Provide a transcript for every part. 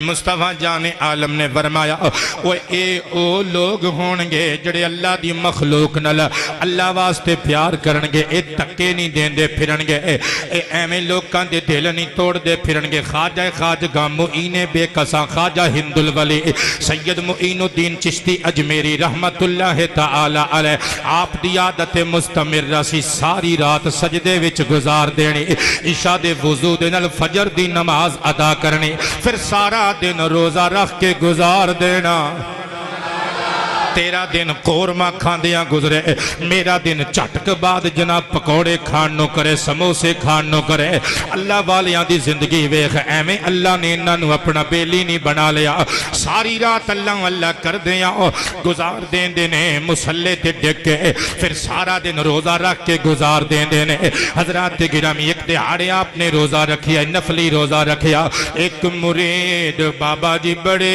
मुस्तफा जाने आलम ने फरमाया वो ए ओ लोग होंगे जड़े अल्लाह दी मखलूक नाल अल्लाह वास्ते प्यार करनगे, ए धक्के नहीं देंदे फिरनगे, एवें लोकां दे दिल नहीं तोड़दे फिरनगे। ख्वाजा खाजगा मुईने बेकसा ख्वाजा हिंदुल वली सैयद मुईनुद्दीन चिश्ती अजमेरी रहमतुल्लाह तआला अलैह आप दी आदत मुस्तमिर सी सारी रात सजदे विच गुजार देनी, इशा दे वुजू दे नाल फजर दी नमाज अदा करनी, फिर सारा दिन रोजा रख के गुजार देना। तेरा दिन कोरमा खांदियां गुजरे, मेरा दिन झटक बाद जनाब पकौड़े खाण नो करे, समोसे खाण नो करे। अल्लाह वालियां दी जिंदगी वेख, एवें अल्लाह ने इन्हां नू अपना बेली नहीं बना लिया। सारी रात अल्लाह अल्लाह करदे गुजार देंदे ने मुसल्ले ते डिग के, फिर सारा दिन रोजा रख के गुजार देंदे ने। हजरात गिरामी एक दिहाड़े आपने रोजा रखिया, नफली रोजा रखिया। एक मुरीद बाबा जी बड़े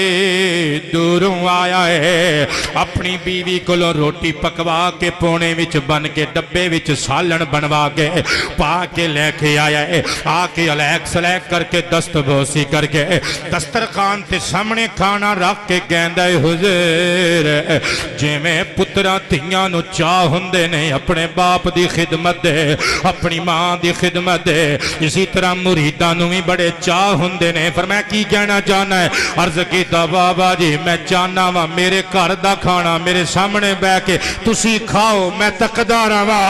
दूरों आया है, अपनी बीवी को रोटी पकवा के पौने विच बन के डब्बे विच सालन बनवा के पा के लेके आया है। आके अलैक सलैक करके दस्तबोसी करके दस्तरखान के सामने खाना रख के कहंदा है हुजूर जिवें पुत्रा धियां नूं चाह हुंदे ने अपने बाप दी खिदमत दे, अपनी मां दी खिदमत दे, इसी तरह मुरीदां नूं भी बड़े चाह हुंदे ने। पर मैं की कहना चाहना है, अर्ज कीता बाबा जी मैं चाहना वा मेरे घर दा खाना मेरे सामने बह के तुसी खाओ, मैं तकदा रहा,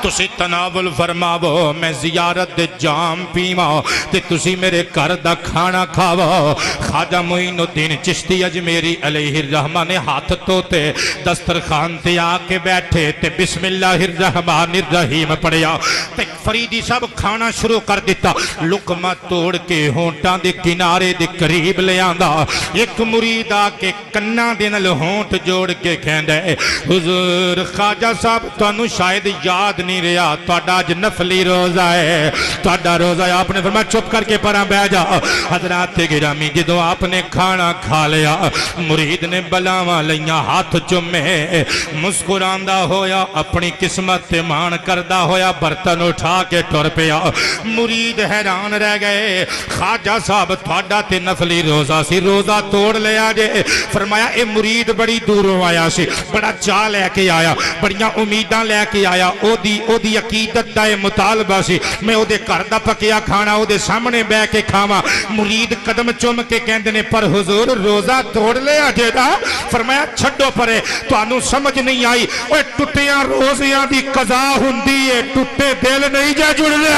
तुसी तनावुल फरमावो, मैं जियारत दे जाम पीवा ते तुसी मेरे घर दा खाना खावो। ख्वाजा मुईनुद्दीन चिश्ती अजमेरी अलैहि रहमा ने हाथ धोते दस्तरखान ते आके बैठे ते बिस्मिल्लाहिर रहमानिर रहीम पढ़िया ते फरीदी सब खाना शुरू कर दिता। लुकमा तोड़ के होंटां दे किनारे दे करीब ले आंदा। एक मुरीद आके कन्ना दे नाल होंठ जोड़ के कहंदा है हुजूर ख्वाजा साहब तुहानू शायद याद नहीं रहा, तुहाडा अज नफली रोजा है, तुहाडा रोजा है। आपने फरमाया चुप करके परा बह जा। हजरात गिरामी जदों आपने खाना खा लिया, मुरीद ने बलावां लईयां, हाथ चुमे, मुस्कुरांदा होया अपनी किस्मत ते मान करदा होया बर्तन उठा के टुर पिया। मुरीद हैरान रह गए, ख्वाजा साहब तुहाडा ते नफली रोजा सी, रोजा तोड़ लिया जे। फरमाया ए मुरीद बड़ी दूरों आया सी, बड़ा चाह लैके आया, बड़ियां उम्मीदां लैके आया, ओदी अकीदत दा मुतालबा सी मैं ओदे घर दा पकिया खाना ओदे सामने बह के खावां। मुरीद कदम चुम के कहंदे ने पर हुजूर रोजा तोड़ लिया जेदा। फरमाया छड्डो परे, तुहानू समझ नहीं आई, ओए टुटियां रोज़ियां दी कज़ा हुंदी है, टुटे दिल नहीं जा जुड़दे।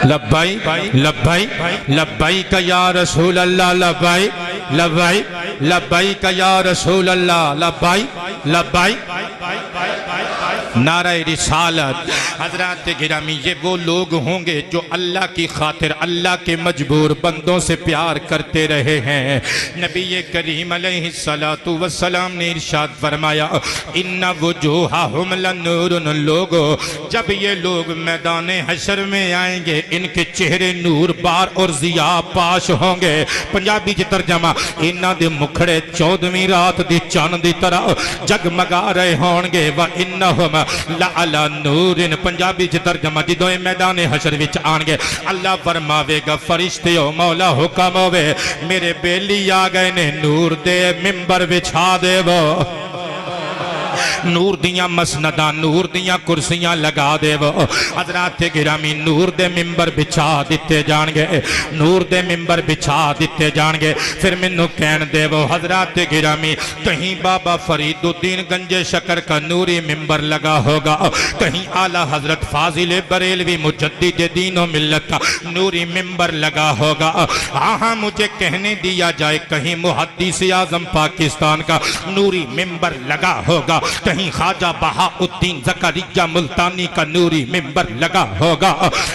लब्बाई लब्बाई लब्बाई का या रसूल अल्लाह, लब्बाई लब्बाई लब्बाई का या रसूल अल्लाह, लब्बाई लब्बाई नारे रिसालत। हजरात गिरामी ये वो लोग होंगे जो अल्लाह की खातिर अल्लाह के मजबूर बंदों से प्यार करते रहे हैं। नबी करीम अलैहिस्सलातु वस्सलाम ने इरशाद फरमाया इन्ना वुजूहहुम लनूरुन, लोगो जब ये लोग मैदान हशर में आएंगे इनके चेहरे नूर बार और जिया पाश होंगे। पंजाबी च तर्जमा इन्हां दे मुखड़े 14वीं रात दी चंद दी तरह जगमगा रहे होंगे। व इन्नहुम लअला नूरिन, पंजाबी च तर्जमा जदों मैदान हशर विच आणगे अल्लाह फरमावेगा फरिश्ते हो मौला हुक्म होवे मेरे बेली आ गए ने, नूर दे मिंबर बिछा देवो, नूर दियां मसनदा नूर दियां कुर्सियां लगा देवो। हजरात गिरामी नूर दे मिंबर बिछा दिते जाणगे, नूर दे मिंबर बिछा दिते जाणगे। फिर मैनू कहन देवो हजरात गिरामी कहीं बाबा फरीदुद्दीन गंजे शकर का नूरी मिंबर लगा होगा, कहीं आला हजरत फाजिल बरेलवी मुजद्दिद दीन व मिल्लत का नूरी मिंबर लगा होगा। हाँ हाँ मुझे कहने दिया जाए कहीं मुहद्दिस आजम पाकिस्तान का नूरी मिंबर लगा होगा, कहीं ख्वाजा बहाउद्दीन ज़करिया मुल्तानी का नूरी मिंबर लगा होगा।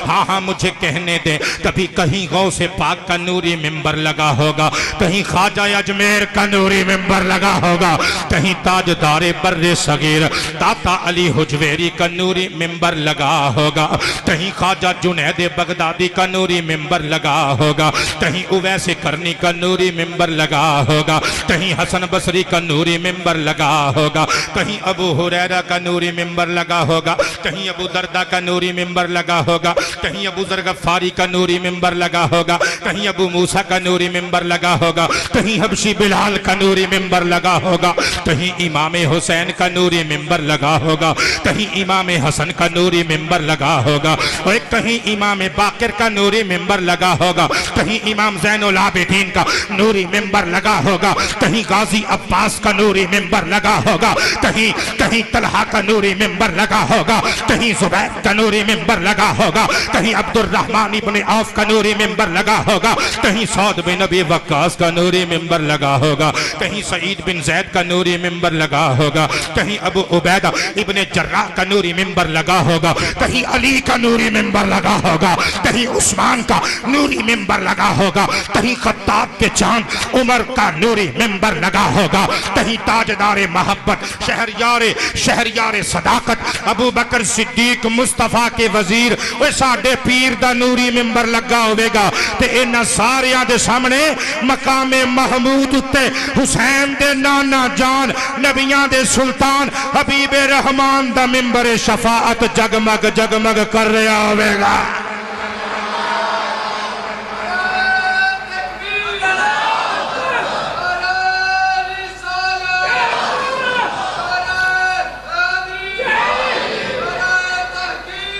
हाँ हाँ मुझे कहने दें, कभी कहीं गौसे पाक का नूरी मिंबर लगा होगा, कहीं ख्वाजा अजमेर का नूरी मिंबर लगा होगा, कहीं ताजदारे बर्रे सगीर ताता अली हुजवेरी का नूरी मिंबर लगा होगा, कहीं ख्वाजा जुनैद बगदादी का नूरी मिंबर लगा होगा, कहीं उवैस करनी का नूरी मिंबर लगा होगा, कहीं हसन बसरी का नूरी मिंबर लगा होगा, कहीं अबू हुरैरा का नूरी मिंबर लगा होगा, कहीं अबू दरदा का नूरी मिंबर लगा होगा, कहीं अबू जर गफ्फारी का नूरी मिंबर लगा होगा, कहीं अबू मूसा का नूरी मिंबर लगा होगा, कहीं हबशी बिलाल का नूरी मिंबर लगा होगा, कहीं इमाम हुसैन का नूरी मिंबर लगा होगा, कहीं इमाम हसन का नूरी मिंबर लगा होगा, और कहीं इमाम बाकिर का नूरी मिंबर लगा होगा, कहीं इमाम ज़ैनुल आबिदीन का नूरी मिंबर लगा होगा, कहीं गाजी अब्बास का नूरी मिंबर लगा होगा, कहीं कहीं तलहा का नूरी मिंबर लगा होगा, कहीं जुबैर का नूरी मिंबर लगा होगा, कहीं अब्दुर्रहमान इब्ने औफ का नूरी मिंबर लगा होगा, कहीं सौद बिन नबी वक्कास का नूरी मिंबर लगा होगा, कहीं सईद बिन जैद का नूरी मिंबर लगा होगा, कहीं अबू उबैदा इब्ने जर्राह का नूरी मिंबर लगा होगा, कहीं अली का नूरी मिंबर लगा होगा, कहीं उस्मान का नूरी मिंबर लगा होगा, कहीं खत्ताब के चांद उमर का नूरी मिंबर लगा होगा, कहीं ताजदारे मोहब्बत शहरयारे सदाकत अबू बकर सिद्दीक मुस्तफा के वजीर वो साडे पीर दा नूरी मिंबर लगा होवेगा। ते इन्हां सारियां दे सामने मकामे महमूद उत्ते हुसैन दे नाना जान नबियां दे सुल्तान हबीबे रहमान दा मिंबर शफाअत जगमग जगमग कर रहा होवेगा।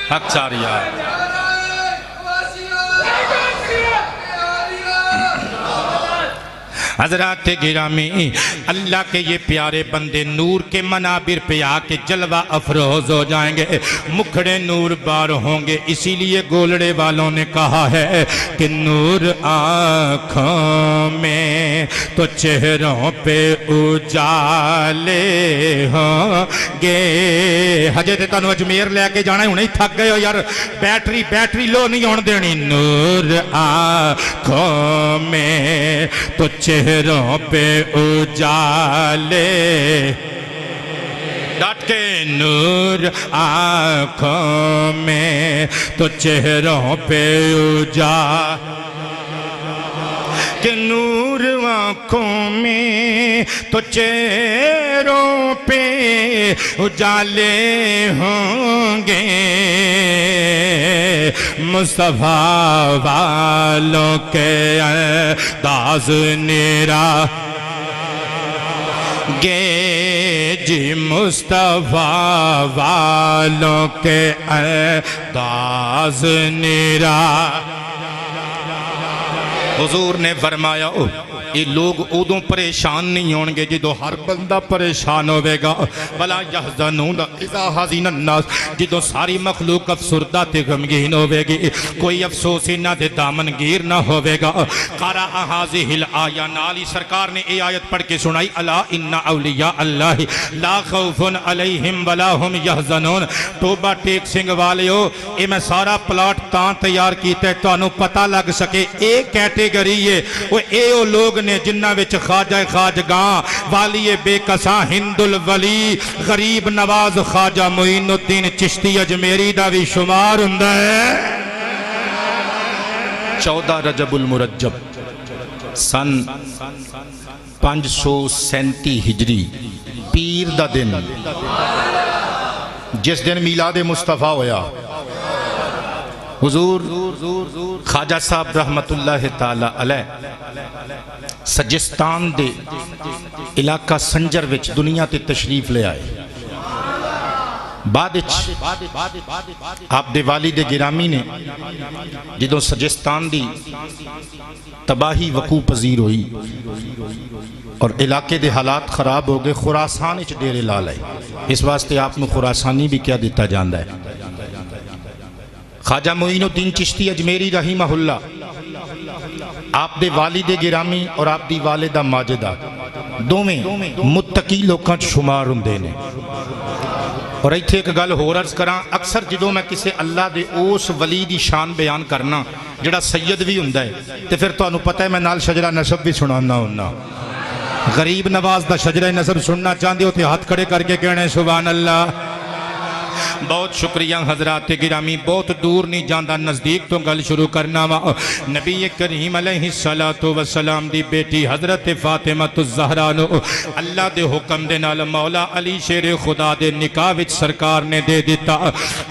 हक़सारिया हजरात गिरामी, अल्लाह के ये प्यारे बंदे नूर के मनाबिर पे आके जलवा अफरोज हो जाएंगे, मुखड़े नूर बार होंगे। इसीलिए गोलड़े वालों ने कहा है कि नूर आँखों में तो चेहरों पे उजाले होंगे। हजे तो तुहानू अजमेर लैके जाना, हुणे ही थक गए हो यार, बैटरी लो नहीं होने देनी। नूर आँखों में तो चेहरों पे उजाले, डट के नूर आँखों में तो चेहरों पे उजाले, कि नूर आँखों में तो चेहरों पे उजाले होंगे। मुस्तफा वालों के अंदाज़ निरा गे जी, मुस्तफा वालों के अंदाज़ निरा। हुजूर ने फरमाया ये लोग उदों परेशान नहीं होंगे जो हर बंदा परेशान होगा। भला यहज़नून इज़ा हज़िन अन्नास, जो सारी मखलूक अफसुरदा ते गमगीन होगी, कोई अफसोस इन्हां दे दामनगीर ना होगा। क़रा हाज़िहिल आया, नाल ही सरकार ने ये आयत पढ़ के सुनाई, अला इन्ना औलिया अल्लाह ला खौफुन अलैहिम वला हुम यहज़नून। टोबा टेक सिंह वालियो, ये मैं सारा प्लाट तां तैयार किया तुहानू पता लग सके ये कैटेगरी है वो लोग ने जिन्हां विच ख्वाजा खाजगां वालिए बेकसा हिंदुल वली गरीब नवाज ख्वाजा मोइनुद्दीन चिश्ती अजमेरी दा भी शुमार हुंदा है। 14 रजबुल मुरज्जब सन 537 हिजरी पीर दा दिन, जिस दिन मिलाद मुस्तफा होया, हुजूर ख्वाजा साहब रहमतुल्लाह ताला अलैह सजिस्तान दे इलाका संजर विच दुनिया ते तशरीफ ले आए। बाद आप दे वालिद गिरामी ने जो सजिस्तान दी तबाही वकू पजीर हुई और इलाके दे हालात खराब हो गए, खुरासान च डेरे ला लाए। इस वास्ते आपनू खुरासानी भी क्या दिता जाता है। ख्वाजा मोइनुद्दीन चिश्ती अजमेरी रहीमहुल्लाह आप दे वालिद गिरामी और आप दी वालिदा माजिदा दोवें मुत्तकी लोकां च शुमार हुंदे ने। और इत्थे एक गल होर अर्ज करा, अक्सर जो मैं किसी अल्लाह के उस वली की शान बयान करना जिहड़ा सैयद भी हुंदा है, तो फिर तुहानूं पता है मैं नाल शजरा नसब भी सुनाना हुन्ना। गरीब नवाज का शजरा नसब सुनना चाहते हो तो हाथ खड़े करके कहना सुभान अल्लाह। बहुत शुक्रिया हजरात गिरामी, बहुत दूर नहीं जाता, नज़दीक तो गल शुरू करना वा। नबी करीम अलैहिस्सलातु वस्सलाम दी बेटी हजरत फातिमा ज़हरा नु अल्लाह दे हुक्म दे नाल मौला अली शेर खुदा दे निकाह विच सरकार ने दे दिता।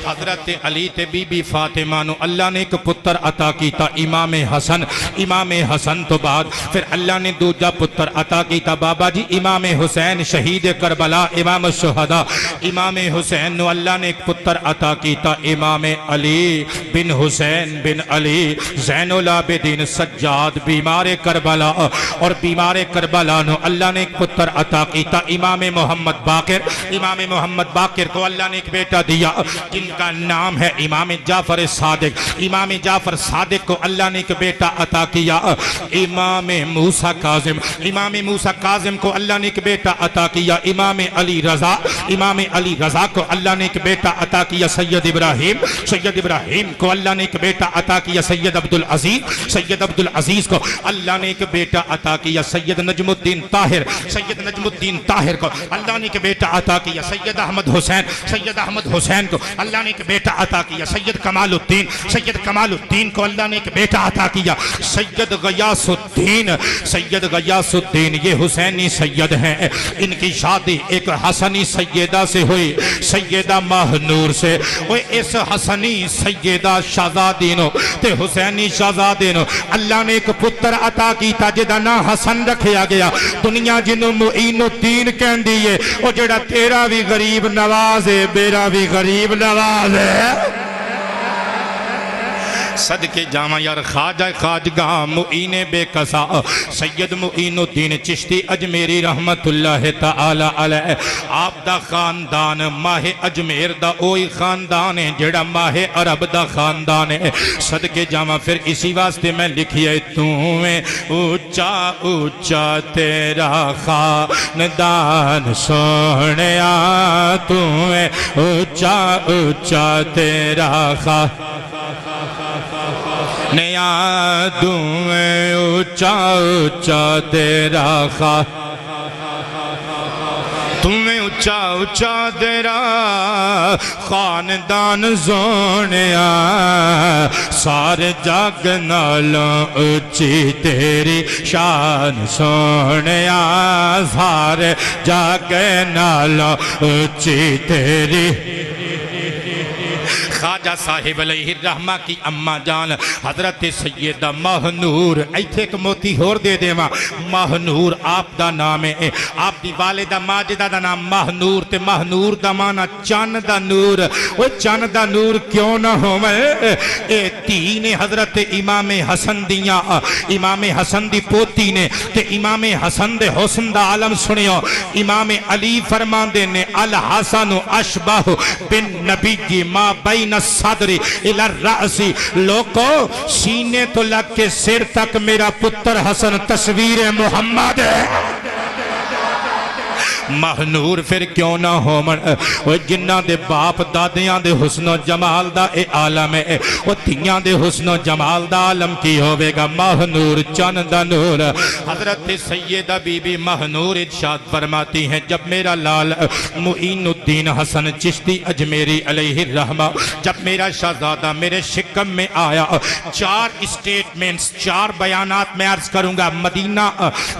हजरत अली ते बीबी फातिमा नु अल्लाह ने एक पुत्र अता किया, इमाम हसन। इमाम हसन तो बाद फिर अल्लाह ने दूजा पुत्र अता किया बाबा जी इमाम हुसैन शहीद करबला, इमाम शुहदा। इमाम हुसैन नु अल्लाह ने एक पुत्र अता किया, इमाम अली बिन हुसैन बिन अली ज़ैनुल आबिदीन सज्जाद बीमार करबला। और बीमार करबला नु अल्लाह ने एक पुत्र अता किया, इमाम मोहम्मद बाकिर। इमाम मोहम्मद बाकिर को अल्लाह ने एक बेटा दिया जिनका नाम है इमाम जाफर सादिक। इमाम जाफर सादिक को अल्लाह ने एक बेटा अता किया, इमाम मूसा काजिम। इमाम मूसा काजिम को अल्लाह ने एक बेटा अता किया, इमाम अली रजा। इमाम अली रजा को अल्लाह ने एक बेटा अता किया, सैयद इब्राहिम। सैयद इब्राहिम को अल्लाह ने एक बेटा अता किया, सैयद अब्दुल अजीज। सैयद अब्दुल अजीज को अल्लाह ने एक बेटा अता किया, सैयद नजमुद्दीन ताहिर। सैयद नजमुद्दीन ताहिर को अल्लाह ने एक बेटा अता किया, सैयद अहमद हुसैन। सैयद अहमद हुसैन को अल्लाह ने एक बेटा अता किया, सैयद कमालुद्दीन। सैयद कमालुद्दीन को अल्लाह ने एक बेटा अता किया, सैयद गयासुद्दीन। सैयद गयासुद्दीन ये हुसैनी सैयद हैं, इनकी शादी एक हसनी सैयदा से हुई, सैयदा महनूर से। वो इस हसनी सैयदा शहजादी नो ते हुसैनी शहजादे नो अल्लाह ने एक पुत्र अता किया जिहदा नाम हसन रखा गया। दुनिया जिन्हों मुईनुद्दीन कहती है, वो जेड़ा तेरा भी गरीब नवाज है मेरा भी गरीब नवाज है। सदके जावा यार खाजा खाजगा मुईने बेकसा सैयद मुईनुद्दीन चिश्ती अजमेरी रहमतुल्लाह तआला अलैह। आप दा खानदान माहे अजमेर दा ओही खानदान है जेड़ा माहे अरब दा खानदान है। सदके जावा फिर इसी वास्ते मैं लिखिए, तू ऊंचा ऊंचा तेरा खानदान सोहणिया, तू ऊंचा ऊंचा तेरा नया दूं ऊंचा ऊंचा तेरा तुम्हें ऊंचा ऊंचा तेरा खानदान सोहणिया, सारे जग नालों ऊंची तेरी शान सोहणिया, सारे जग नालों ऊंची तेरी। ख्वाजा साहिब अलैहिर्रहमा की अम्मा जान हजरत सैयदा महनूर। इत्थे एक मोती होर दे देवा, महनूर आप दा नाम है। आप दी वालिदा माजिदा दा नाम महनूर, ते महनूर दा माना चन दा नूर। वो चन दा नूर क्यों ना होवे, ए धी ने हजरत इमाम हसन दिया, इमाम हसन दी पोती ने, ते इमाम हसन दे हुस्न दा आलम सुनियो। इमाम अली फरमांदे ने अल हसन अशबह बिन नबी मा बैन सदरी इला रासी। लोको सीने तो लग के सिर तक मेरा पुत्र हसन तस्वीर मोहम्मद है। महनूर फिर क्यों ना होमन, जिन्ना दे बाप दादियां दे हुस्नो जमाल दा ए आलम है, वो धियां दे हुस्नो जमाल दा आलम की होवेगा। महनूर चन दा नूर। हजरत सैयदा बीबी महनूर इरशाद फरमाती हैं, जब मेरा लाल मुईनुद्दीन हसन चिश्ती अजमेरी अलैहिर्रहमा, जब मेरा शहजादा मेरे शिकम में आया, चार स्टेटमेंट्स, चार बयानात मैं अर्ज करूंगा। मदीना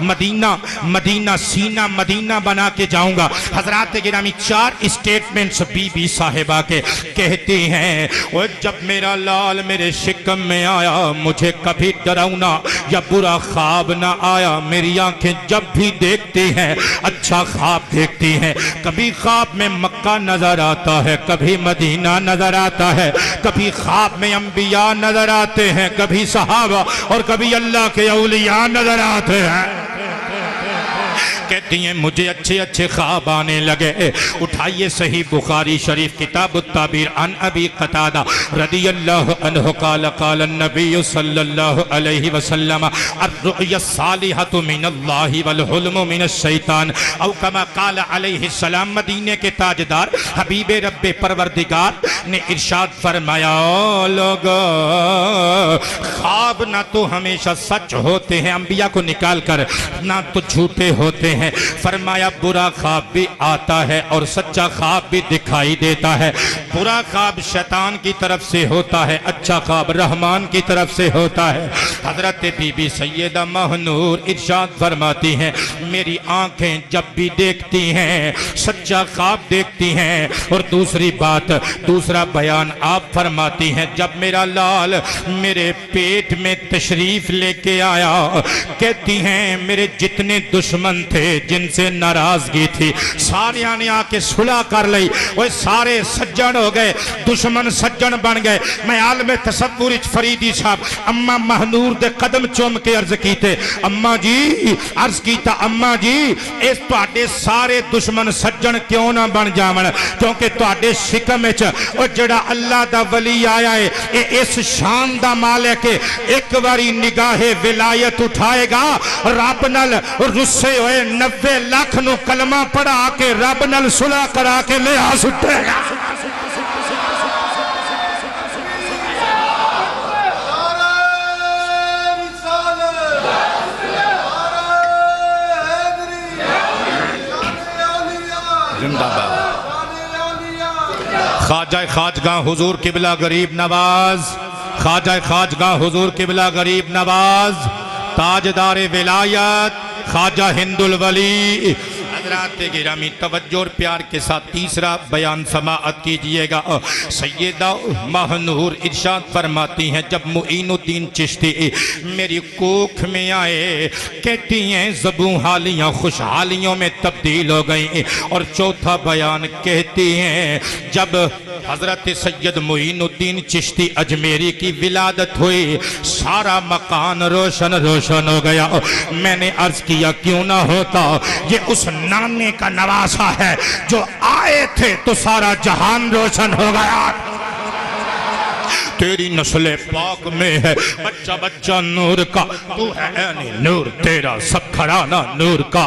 मदीना मदीना सीना मदीना बना के जाऊंगा। हजरात गिरामी चार स्टेटमेंट्स बीबी साहिबा के कहती हैं, और जब मेरा लाल मेरे शिकम में आया मुझे कभी डरावना या बुरा ख्वाब ना आया। मेरी आंखें जब भी देखती हैं अच्छा ख्वाब देखती हैं। कभी ख्वाब में मक्का नजर आता है, कभी मदीना नजर आता है, कभी ख्वाब में अंबिया नजर आते हैं, कभी सहाबा और कभी अल्लाह के औलिया नजर आते हैं। कहती हैं मुझे अच्छे अच्छे ख्वाब आने लगे। उठा आइए सही बुखारी शरीफ किताब ताबीर अन अबी कतादा रदियल्लाहु अन्हु क़ाल क़ाल नबी सल्लल्लाहु अलैहि वसल्लम अर्रुया सालिहतु मिनल्लाहि वल हुल्मु मिनश शैतान औ कमा क़ाल अलैहि सलाम। मदीने के ताजदार हबीबे रब्बे परवरदिगार ने इरशाद फरमाया, लोगो ख्वाब ना तो हमेशा सच होते हैं अंबिया को निकाल कर, ना तो झूठे होते हैं। फरमाया बुरा ख्वाब भी आता है और सच्चा ख्वाब भी दिखाई देता है। बुरा ख्वाब शैतान की तरफ से होता है, अच्छा ख्वाब रहमान की तरफ से होता है। हजरत बीबी सैयदा महनूर इरशाद फरमाती हैं, मेरी आंखें जब भी देखती हैं सच्चा ख्वाब देखती हैं। और दूसरी बात, दूसरा बयान आप फरमाती हैं, जब मेरा लाल मेरे पेट में तशरीफ लेके आया, कहती हैं मेरे जितने दुश्मन थे जिनसे नाराजगी थी सारे ने आके सुलह कर ली, वो सारे सज्जन हो गए, दुश्मन सज्जन बन गए। मैं आलम तसव्वुर फरीदी साहब अम्मा महनूर दे कदम चुम के अर्ज कीते, अम्मा जी अर्ज कीता, अम्मा जी इस तुहाडे सारे दुश्मन सज्जन क्यों ना बन जावन, क्योंकि तुहाडे शिकम विच ओ जेड़ा अल्लाह दा वली आया है ये इस शान दा मालिक है, एक बारी निगाहे विलायत उठाएगा रब नाल रुस्से होए 90 लाख नु कलमा पढ़ा के रब नाल सुलह करा के ले आ सुटेगा। ख्वाजा खाजगाह हुजूर किबला गरीब नवाज, ख्वाजा खाजगाह हुजूर किबला गरीब नवाज, ताजदार विलायत ख्वाजा हिंदुल वली। हज़रात गिरामी तवज्जो और प्यार के साथ तीसरा बयान समाअत कीजिएगा। सैयदा महनूर इरशाद फरमाती हैं, जब मुईनुद्दीन चिश्ती मेरी कोख में आए, कहती हैं ज़बू हालियाँ खुशहालियों में तब्दील हो गई। और चौथा बयान कहती हैं, जब हज़रत सैयद मुईनुद्दीन चिश्ती अजमेरी की विलादत हुई सारा मकान रोशन रोशन हो गया। मैंने अर्ज किया क्यों ना होता, ये उस नाने का नवासा है जो आए थे तो सारा जहान रोशन हो गया। तेरी नस्ल पाक में है बच्चा बच्चा नूर का, तू है ऐनी नूर तेरा सब घराना नूर का।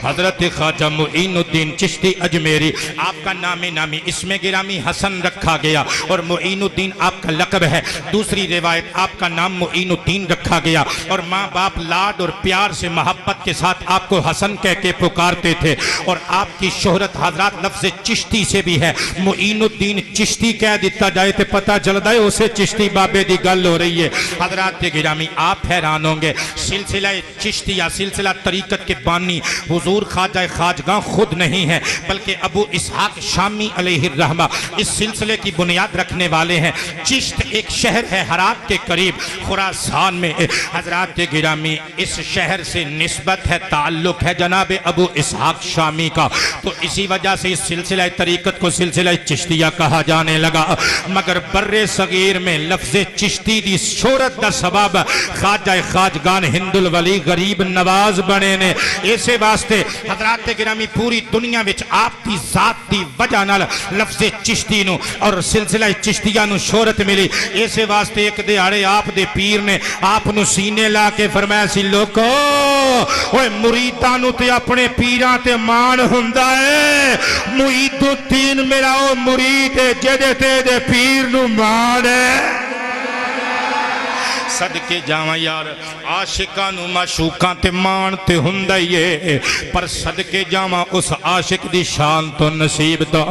हजरत ख्वाजा मुईनुद्दीन चिश्ती अजमेरी, आपका नामे नामी इसमें गिरामी हसन रखा गया और मुईनुद्दीन आपका लक़ब है। दूसरी रिवायत आपका नाम मुईनुद्दीन रखा गया और माँ बाप लाड और प्यार से मोहब्बत के साथ आपको हसन कह के पुकारते थे। और आपकी शोहरत हजरत लफ्ज़ चिश्ती से भी है, मुईनुद्दीन चिश्ती कह दिता जाए तो पता चलता है उसे चिश्ती बाबे की गल हो रही है। हजरात गिरामी आप हैरान होंगे, सिलसिला चिश्ती या सिलसिला तरीकत के बानी हुजूर ख्वाजा खाजगाह खुद नहीं है बल्कि अबू इसहाक शामी अलैहिर्रहमा इस सिलसिले की बुनियाद रखने वाले हैं। चिश्त एक शहर है हरात के करीब खुरासान में। हजरात गिरामी इस शहर से निस्बत है, ताल्लुक है जनाब अबू इसहाक शामी का, तो इसी वजह से इस सिलसिला तरीकत को सिलसिला चिश्तिया कहा जाने लगा। मगर बर्रे सगीर में लफ्ज़े चिश्ती दी शोहरत का सबब ख्वाजा खाजगान हिंदुल वली गरीब नवाज बने ने। इसे वास्ते हजरात गिरामी पूरी दुनिया विच आपकी जात दी वजह नाल लफ्ज़े चिश्ती नू और सिलसिला चिश्तिया नू शोहरत मिली। इसे वास्ते एक दिहाड़े आप दे पीर ने आप नू सीने ला के फरमाया सी, लोको ओए मुरीदां नू ते अपने पीरां ते मान हुंदा है, मुईनुद्दीन मेरा ओ मुरीद है जेदे ते दे पीर नू मान है। सदके जावा यार, आशिकां नू माशूकां ते मान ते हुंदा ही है, पर सदके जावा उस आशिक दी शान तो नसीब तो।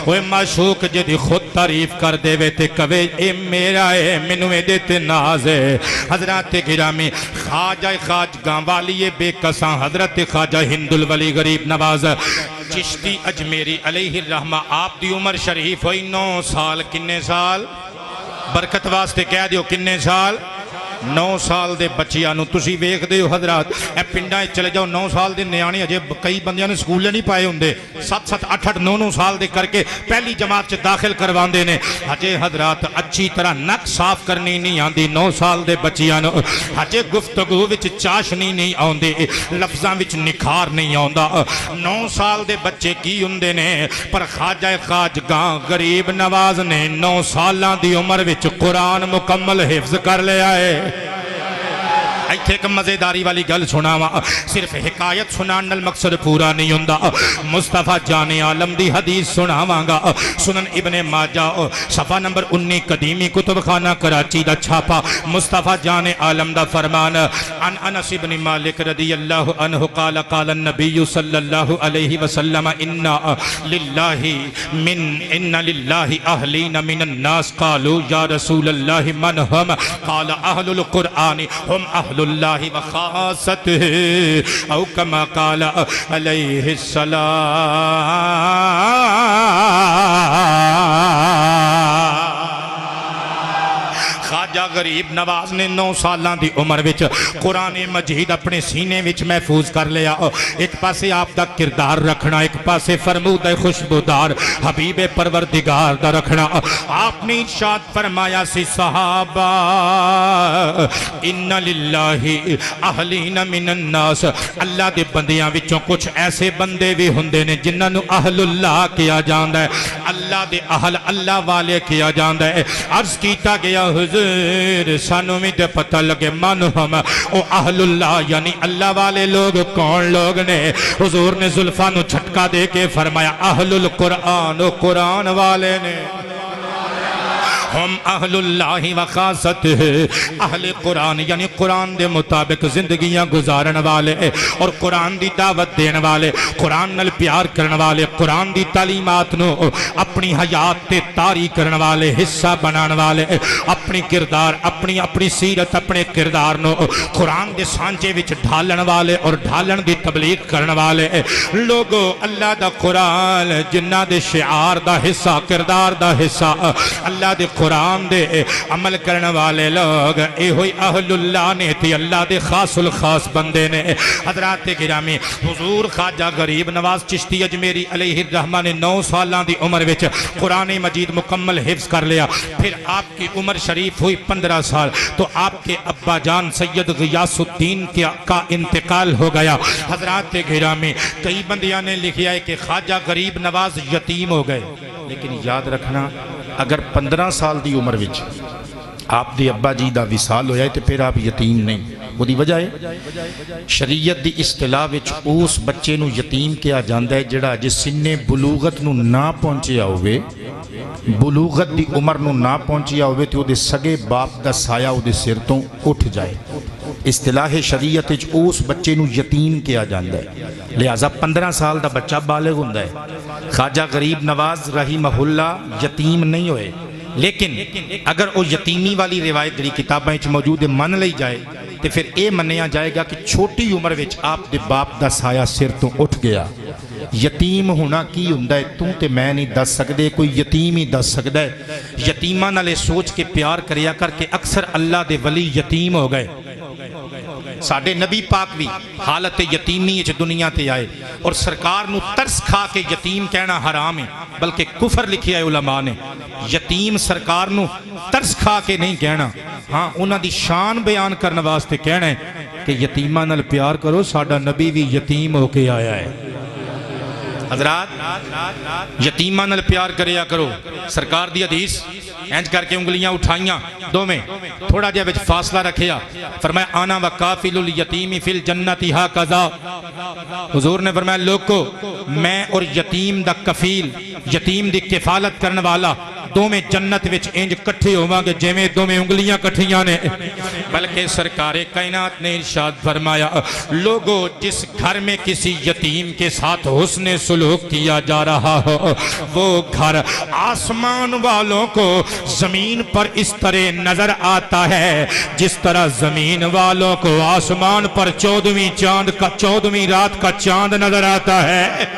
ओए माशूक जिहदी खुद तारीफ कर देवे ते कवे ए मेरा है मैनू एदे ते नाज है। हजरत गिरामी ख्वाजा खाजगाह वाली बेकसां हजरत ख्वाजा हिंदुल वली गरीब नवाज चिश्ती अजमेरी अलैहिर्रहमा, आप दी उम्र शरीफ हुई 9 साल। किन्ने साल? बरकत वास्ते कह दियो किन्ने साल? 9 साल के बच्चियां तुसीं वेखदे हो हजरात, ए पिंडां चले जाओ 9 साल के न्याणे अजे कई बंदियां ने स्कूल नहीं पाए होंगे, 7-7 8-8 9-9 साल के करके पहली जमात च दाखिल करवाते हैं। अजे हजरात अच्छी तरह नक साफ करनी नहीं आती 9 साल के बच्चियां नूं, अजे गुफ्तगू विच चाशनी नहीं आती, लफ्ज़ां विच निखार नहीं आता। 9 साल के बच्चे की हुंदे ने, पर ख्वाजा खाजगां गरीब नवाज ने 9 साल की उम्र विच कुरान मुकम्मल हिफ्ज कर लिया है। इत्थे एक मजेदारी वाली गल सुनावा, सिर्फ हिकायत सुनाने नाल मकसद पूरा नहीं हुंदा। मुस्तफा जाने आलम दी हदीस सुनावांगा, सुनन इब्ने माजा सफ़ा नंबर 19 कदीमी कुतुबखाना कराची दा छापा। मुस्तफा जाने आलम दा फरमान, अन अनस इब्न मालिक रदियल्लाहु अन्हु क़ाल क़ाल नबी सल्लल्लाहु अलैहि वसल्लम इन्ना लिल्लाहि अहलीन मिनन नास क़ालू या रसूलल्लाह मन हम क़ाल अहलुल क़ुरआन हम अहलुल्लाहि व ख़ासतुहु औ कमा क़ाल अलैहि सलाम। ख्वाजा गरीब नवाज ने 9 साल की उम्र विच कुरान मजीद अपने सीने विच महफूज कर लिया। एक पासे आप दा किरदार रखना, एक पासे फरमूद खुशबूदार हबीबे परवरदिगार दा रखना। आपने इरशाद फरमाया सी सहाबा, इन्ना लिल्लाहि अहलीन मिनन नास, अल्लाह दे बंदियां विचों कुछ ऐसे बंदे भी हुंदे ने जिन्हां नूं अहलुल्लाह किया जांदा है, अल्लाह दे अहल अल्लाह वाले किया जांदा है। अर्ज कीता गया सानू भी तो पता लगे मन हम ओ अहलुल्लाह यानी अल्लाह वाले लोग कौन लोग ने। हुजूर ने जुल्फा नू झटका दे के फरमाया अहलुल कुरान, ओ कुरान वाले ने। हम अहलुल्लाहि व ख़ासतुहु, अहले कुरान यानी कुरान के मुताबिक जिंदगियां गुजारन वाले और कुरान की दावत देने वाले, कुरान नाल प्यार करने वाले, कुरान की तालीमात नू अपनी हयात ते तारी करने वाले, हिस्सा बनाने वाले, अपनी किरदार अपनी अपनी सीरत अपने किरदार नू कुरान के सांचे विच ढालण वाले और ढालण की तबलीग करने वाले लोगों। अल्लाह दा कुरान जिन्हां दे शिआर दा हिस्सा, किरदार दा हिस्सा, अल्लाह दे कुरान दे अमल करने वाले लोग एहो अहलुल्लाह ने ते अल्लाह दे खासुल खास बंदे ने। हजरात गिरामी, हुजूर ख्वाजा गरीब नवाज चिश्ती अजमेरी अलैहि रहमा ने 9 साल की उम्र विच कुरान मजीद मुकम्मल हिफ्ज कर लिया। फिर आपकी उम्र शरीफ हुई 15 साल तो आपके अब्बा जान सैयद गियासुद्दीन का इंतकाल हो गया। हजरात गिरामी, कई बंदियां ने लिखा है कि ख्वाजा गरीब नवाज यतीम हो गए, लेकिन याद रखना अगर 15 साल की उम्र विच आप दे अब्बा जी का विसाल होया तो फिर आप यतीम नहीं। उसकी वजह है शरीयत की इस्तिलाह विच उस बच्चे नूं यतीम कहा जाता है जिहड़ा अजे सिन्ने बुलूगत नूं ना पहुँचिया होवे, बुलूगत की उम्र नूं ना पहुँचिया होवे तो उहदे सगे बाप का साया उहदे सिर तो उठ जाए। इस्तिलाह शरीयत विच उस बच्चे नूं यतीम कहा जाता है। लिहाजा 15 साल का बच्चा बालिग हुंदा है। ख्वाजा गरीब नवाज रहीमहुल्लाह यतीम नहीं होए, लेकिन अगर वो यतीमी वाली रिवायत जी किताबों मौजूद है मन ली जाए तो फिर यह मन्निया जाएगा कि छोटी उम्र में आप दे बाप का साया सिर तो उठ गया। यतीम होना की हुंदा है तू तो मैं नहीं दस सकते, कोई यतीम ही दस सकता है। यतीमां नाल सोच के प्यार करिया करके अक्सर अल्लाह दे वली यतीम हो गए। साडे नबी पाक भी हालत यतीमी दुनिया ते आए और सरकार नू तरस खा के यतीम कहना हराम है, बल्कि कुफर लिखिया है उलमा ने। यतीम सरकार नू तरस खा के नहीं कहना, हाँ उन्हां दी शान बयान करने वास्ते कहना है कि यतीमां नाल प्यार करो। साडा नबी भी यतीम होके आया है। हजरात यतीमां नाल प्यार करिया करो। सरकार दी हदीस इंज करके उंगलियां उठाइयां दोवें, थोड़ा जिहा विच फासला रखिया, फरमाया आना व काफिलुल यतीमी फिल जन्नति हा कज़ा। हुजूर ने फरमाया लोगो मैं और यतीम दा कफील, यतीम दी किफालत करने वाला दोवें जन्नत विच इंज कट्ठे होवांगे जिवें दोवें उंगलियां कट्ठियां ने। बल्कि सरकारे कायनात ने इरशाद फरमाया लोगो जिस घर में किसी यतीम के साथ हुस्ने सुलूक किया जा रहा हो वो घर आसमान वालों को जमीन पर इस तरह नजर आता है जिस तरह जमीन वालों को आसमान पर 14वीं रात का चांद नजर आता है।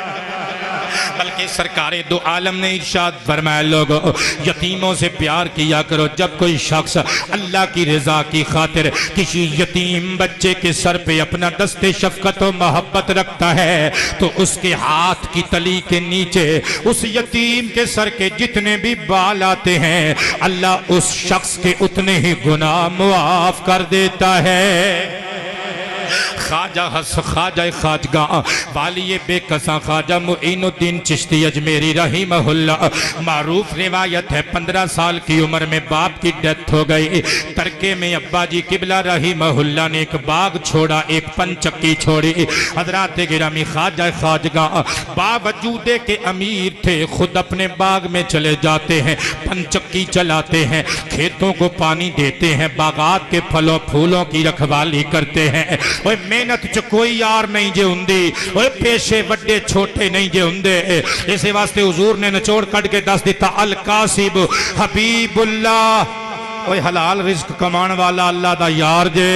बल्कि सरकारे दो आलम ने इरशाद फरमाया, लोगों यतीमों से प्यार किया करो। जब कोई शख्स अल्लाह की रजा की खातिर किसी यतीम बच्चे के सर पे अपना दस्ते शफकत और मोहब्बत रखता है तो उसके हाथ की तली के नीचे उस यतीम के सर के जितने भी बाल आते हैं अल्लाह उस शख्स के उतने ही गुनाह मुआफ कर देता है। ख्वाजा वाली बेकसा ख्वाजा मुईनुद्दीन चिश्ती अजमेरी रहीमहुल्लाह मारूफ रिवायत है 15 साल की उम्र में बाप की डेथ हो गई। तरके में अब्बा जी किबला रहीमहुल्लाह ने एक बाग छोड़ा, एक पंचक्की छोड़ी। हजरात गिरामी ख्वाजा बावजूदे के अमीर थे, खुद अपने बाग में चले जाते हैं, पंचक्की चलाते हैं, खेतों को पानी देते हैं, बागात के फलों फूलों की रखवाली करते हैं। मेहनत च कोई यार नहीं जे हुंदी, पेशे वड्डे छोटे नहीं जे हुंदे। इस वास्ते हुजूर ने निचोड़ कट के दस दिता, अल कासिब हबीबुल्लाह, ओए हलाल रिस्क कमाण वाला अल्लाह दा यार जे।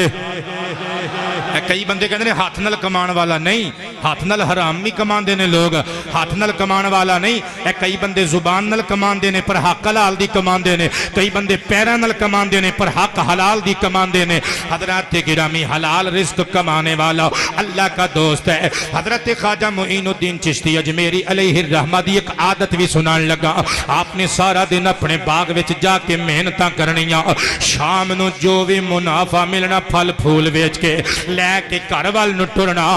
कई बंदे कहते हैं हाथ नाल कमाण वाला नहीं, हाथ नाल हराम भी कमाते हैं लोग, हाथ नाल कमाण वाला नहीं। कई बंदे जुबान नाल कमाते हैं पर हक हलाल दी कमाते हैं, कई बंदे पैरां नाल कमाते हैं पर हक हलाल दी कमाते हैं। हजरत गिरामी हलाल रिस्क कमाने वाला अल्लाह का दोस्त है। हजरत ख्वाजा मुईनुद्दीन चिश्ती अजमेरी अलैहि रहमत दी एक आदत भी सुनान लगा। आपने सारा दिन अपने बाग विच जाके मेहनत करनियां, शाम नूं जो भी मुनाफा मिलना फल फूल वेच के लैके घर वाल नूं टुरना,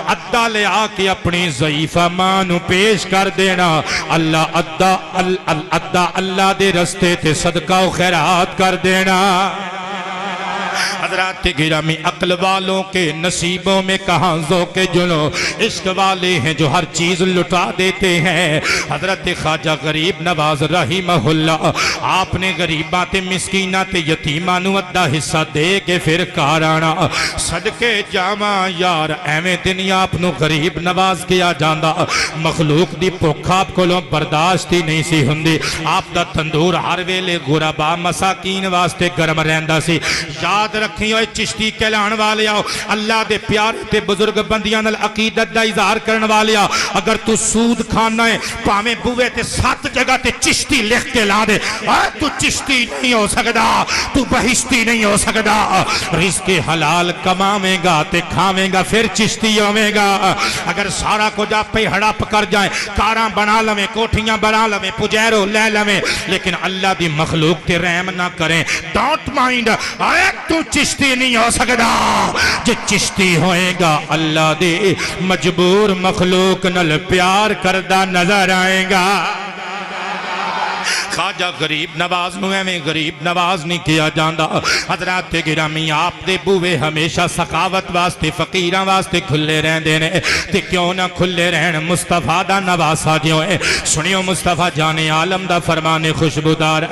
अद्धा लिया के अपनी ज़ईफ़ा मां नूं पेश कर देना। अल्लाह अद्धा अल्लाह दे रस्ते ते सदका व खैरात कर देना। हजरात गिरामी अक्ल वालों के नसीबों में कहाँ ज़ौक़े जुनो, इश्क वाले हैं जो हर चीज़ लुटा देते हैं। हजरत ख्वाजा गरीब नवाज रहीमहुल्लाह आपने गरीबा ते मिसकीना ते यतीमा नूं अद्धा हिस्सा दे के फिर घर आना। सदके जावा यार, एवें ते नहीं आप नूं गरीब नवाज किया जांदा। मखलूक दी भुख आप कोलों बर्दाश्त ही नहीं सी हुंदी। आप दा तंदूर हर वेले गुरबा मसाकीन वास्ते गर्म रहिंदा सी। याद रखी चिश्ती कहलाण वाले आओ, अल्लाह दे प्यारे ते बुजुर्ग बंदियां नाल अकीदत दा इजहार करन वाले आ। अगर तू सूद खाना है भावें बुवे ते 7 जगह ते चिश्ती लिख के ला दे, तू चिश्ती नहीं हो सकदा, तू बहिश्ती नहीं हो सकदा। रिज़्क़ हलाल कमावेगा ते खावेगा फिर चिश्ती होवेगा। अगर सारा कुछ आप पे हड़प कर जाए, कारां बना लवें, कोठियां बना लवें, पुजैरो ले लवें, लेकिन अल्लाह दी मखलूक ते रहम ना करें, डोंट माइंड, तू चिश्ती नहीं हो सकता। जो चिश्ती होएगा अल्लाह दे मजबूर मखलूक नल प्यार करदा नजर आएगा। ख्वाजा गरीब नवाज नूं एवें गरीब नवाज नहीं किया जाता। हजरात गिरामी आप दे बूहे हमेशा सखावत वास्ते फकीरां वास्ते खुले रहंदे ने, ते क्यों ना खुले रहन। मुस्तफा दा नवासा जो है, सुनियो मुस्तफा जाने आलम दा फरमाने खुशबूदार।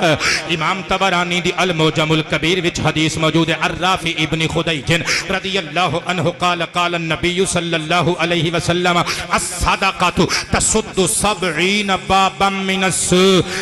इमाम तबरानी दी अल मुजमुल कबीर विच हदीस मौजूद है। अर्राफी इब्न खुदैजिन रदियल्लाहु अन्हु काल काल नबी सल्लल्लाहु अलैहि वसल्लम अस-सदक़तु तसुद्दु 70 बाबम मिनस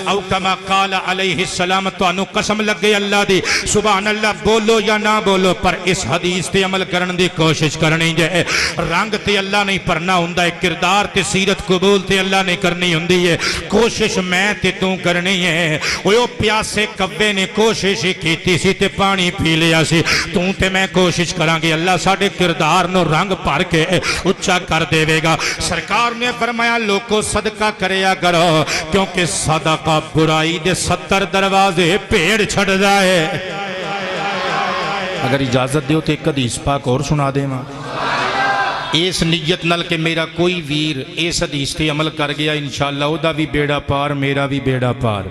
औ कमा काल अलैहि सलाम। तुहानू कसम लगे अल्लाह दी, सुभान अल्लाह बोलो या ना बोलो, पर इस हदीस ते अमल करने की कोशिश करनी है। रंग ते अल्लाह नहीं भरना हुंदा है, किरदार ते सीरत कबूल ते अल्लाह ने करनी हुंदी है। कोशिश मैं ते तू करनी है। ओ प्यासे कव्वे ने कोशिश ही कीती सी ते पानी पी लिया सी, तू ते मैं कोशिश करांगे अल्लाह साडे किरदार नू रंग भर के उच्चा कर देवेगा। सरकार ने फरमाया लोगों सदका करया करो, क्योंकि सदका बुराई दे 70 दरवाजे भेड़ छड़दा है। अगर इजाजत दो तो एक हदीस पाक और सुना देवां इस नीयत नाल कि मेरा कोई वीर इस हदीस ते अमल कर गया, इंशाअल्लाह ओदा भी बेड़ा पार, मेरा भी बेड़ा पार।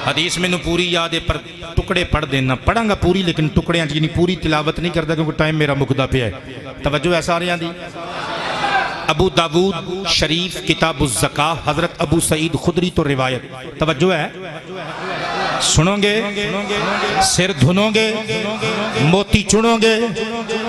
हदीस मैनू पूरी याद है पर टुकड़े पढ़ देना, पढ़ांगा पूरी लेकिन टुकड़ियां जी नहीं, पूरी तिलावत नहीं करता क्योंकि टाइम मेरा मुकदा पिया है। तवज्जो है सारियां दी। अबू दाऊद शरीफ किताबुज़ ज़का, हज़रत अबू सईद खुदरी तो रिवायत, तवज्जो है। सुनोगे, सिर धुनोगे, मोती चुनोगे,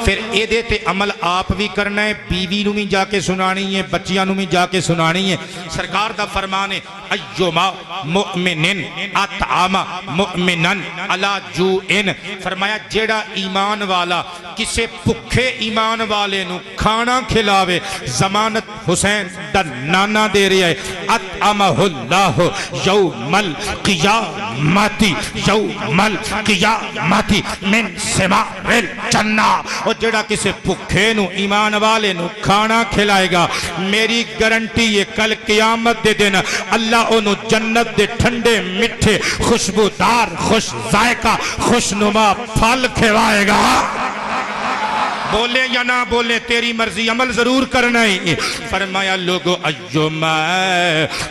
फिर एदे ते अमल आप भी करना है, बीवी नूं भी जाके सुनानी है, बच्चियां नूं भी जाके सुनानी है। सरकार दा फरमान है अय्युमा मुमिनिन अतआमा मुमिनन अला जुइन, फरमाया जेड़ा ईमान वाला किसे भुखे ईमान वाले नूं खाना खिलावे, जमानत हुसैन दा नाना दे रहा है, अतअमहुल्लाहु यौमल क़ियामती यौमल क़ियामती मिन सिमारिल जन्ना, और जेड़ा किसे भुखे नूं ईमान वाले नूं खाना खिलाएगा, मेरी गारंटी है कल क़यामत दे दिन अल्लाह ओनू जन्नत दे ठंडे मिठे खुशबूदार खुश जायका खुशनुमा फल खिलाएगा। बोले या ना बोले तेरी मर्जी, अमल जरूर करना है। फरमाया लोगो अय्युमा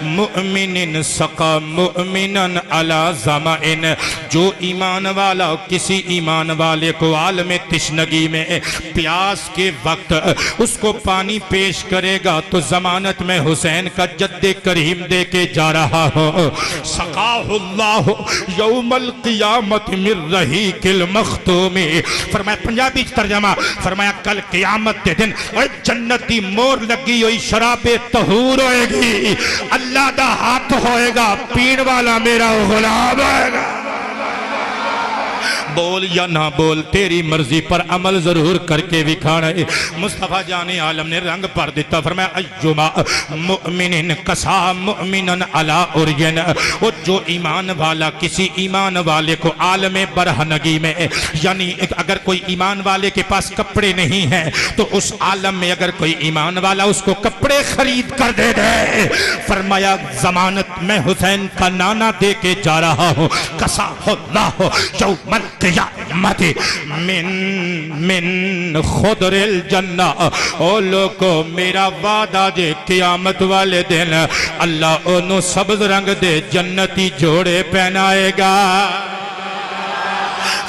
मुमिनिन सका मुमिनन अला ज़माइन, जो ईमान वाला किसी ईमान वाले को आलम तिश्नगी में प्यास के वक्त उसको पानी पेश करेगा तो जमानत में हुसैन का जद्दे करीम दे के जा रहा हो, सकाहुल्लाहु यौमल क़ियामत मिर रहीकिल मख्तूमी। फरमाया पंजाबी तर्जमा, फरमाया कल क़यामत के दिन जन्नत की मोर लगी हुई शराबे तहूर होएगी, अल्लाह दा हाथ होएगा, पीण वाला मेरा गुलाम होएगा। बोल या ना बोल तेरी मर्जी, पर अमल जरूर करके दिखाना है। मुस्तफा जाने आलम ने रंग भर दिता, फरमाया अय्युमा मुमिनिन कसा मुमिनन अला उर्यन, और जो ईमान वाला किसी ईमान वाले को आलम बरहनगी में, यानी अगर कोई ईमान वाले के पास कपड़े नहीं हैं तो उस आलम में अगर कोई ईमान वाला उसको कपड़े खरीद कर दे दे, फरमाया जमानत में हुसैन का नाना दे के जा रहा हूँ, कसा अल्लाह यौमल क़ियामत मिन मिन खुदरिल जन्ना, ओ लोगो मेरा वादा जे क़यामत वाले दिन अल्लाह ओनू सब्ज़ रंग दे जन्नती जोड़े पहनाएगा।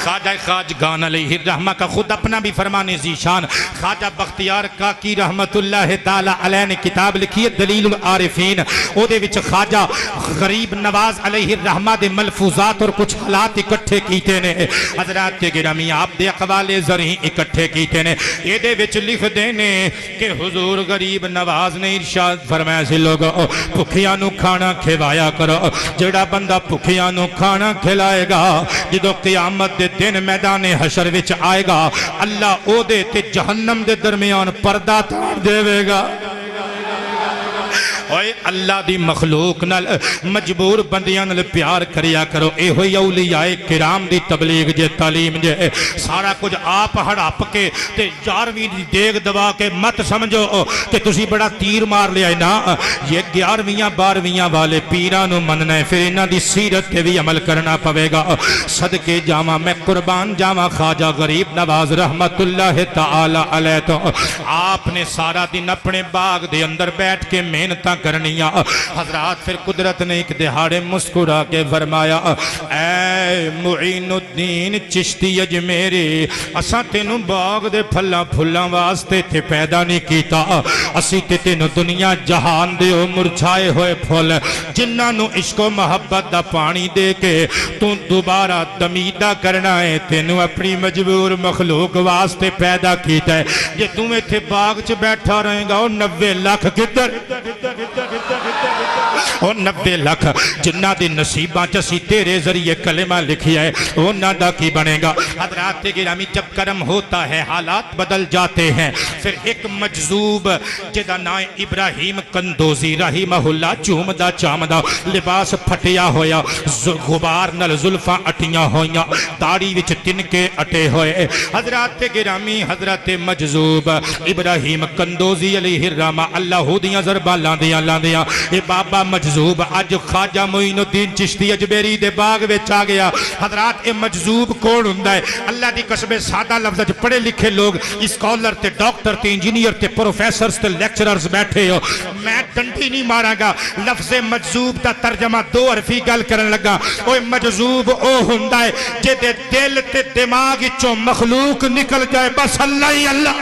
ख्वाजा खाजगान अलैहिर्रहमा का खुद अपना भी फरमाने ज़ीशान ख्वाजा बख्तियार काकी रहमतुल्लाह ताला अलैह ने किताब लिखी है दलीलुल आरिफीन, ओदे विच ख्वाजा गरीब नवाज अलैहिर्रहमा दे मलफूजात और कुछ हालात इकट्ठे कीते ने, हज़रात के गिरामी आप दे अक़वाले ज़रही इकट्ठे कीते ने। एदे विच लिखदे ने कि हुजूर गरीब नवाज ने इरशाद फरमाया सी लोगो भुखियां नूं खाना खिलाया करो, जेड़ा बंदा भुखियां नूं खाना खिलाएगा जदों क़यामत दे दिन मैदान हशर विच आएगा, अल्लाह ओदे ते जहन्नम दे दरमियान पर्दा तार देवेगा। ओए अल्लाह दी मखलूक नाल मजबूर बंदियां नाल प्यार करिया करो, एहो ही औलियाए किराम दी तबलीग जे तालीम जे, सारा कुछ आप हड़प के ते 11वीं दी देग दबा के मत समझो कि तुसी बड़ा तीर मार लिया ना, ये 11वीं 12वीं वाले पीरां नूं मनना है, फिर इन्हां दी सीरत ते भी अमल करना पवेगा। सदके जावां मैं कुर्बान जावां ख्वाजा गरीब नवाज रहमतुल्लाह ताला अलैह तो आपने सारा दिन अपने बाग दे अंदर बैठ के मेहनत करनिया। हजरात फिर कुदरत ने एक दिहाड़े मुस्कुरा के फरमाया, ऐ मुईनुद्दीन चिश्ती अजमेरी, असां तेनू बाग दे फल्लां फुल्लां वास्ते थे पैदा नहीं कीता, असी ते तेनू दुनिया जहान दे ओ मुरझाए होए फुल जिन्हां नू इश्को मोहब्बत दा पानी दे के तू दोबारा दमीदा करना है, तेनू अपनी मजबूर मखलूक वास्ते पैदा कीता है। जे तू इत्थे बाग च बैठा रहेगा ओ 90 लाख किधर, और 90 लाख जिन्ना दी नसीबा च असी तेरे जरिए कलेमा लिखिया है उन्हां दा की बनेगा। हज़रात गिरामी जब कर्म होता है हालात बदल जाते हैं। फिर एक मजजूब जिहदा नाम इब्राहिम कंदोजी रहीमहुल्लाह झूमदा चामदा लिबास फटिया होया, गुबार नाल जुल्फां अटियां होइयां, दाढ़ी विच तिनके अटे होए। हज़रात गिरामी हज़रत मजजूब इब्राहिम कंदोजी अलैहिर्रहमा अल्लाह दियां ज़रबां लांदियां लांदियां ए बाबा मजजूब अज ख्वाजा मोइनुद्दीन चिश्ती अजमेरी दे बाग विच आ गया। हजरात ए मजजूब कौन हुंदा है? अल्लाह दी कसम सादा लफ्ज़ च पढ़े लिखे लोग स्कॉलर ते डॉक्टर ते इंजीनियर ते प्रोफेसर्स ते लेक्चरर्स बैठे हो, मैं डंडी नहीं मारांगा। लफ्ज़ मजजूब दा तर्जमा 2 हरफी गल करन लगा। ओए मजजूब ओ हुंदा है जिहदे दिल ते दिमाग विचों मखलूक निकल जाए, बस अल्लाह ही अल्लाह।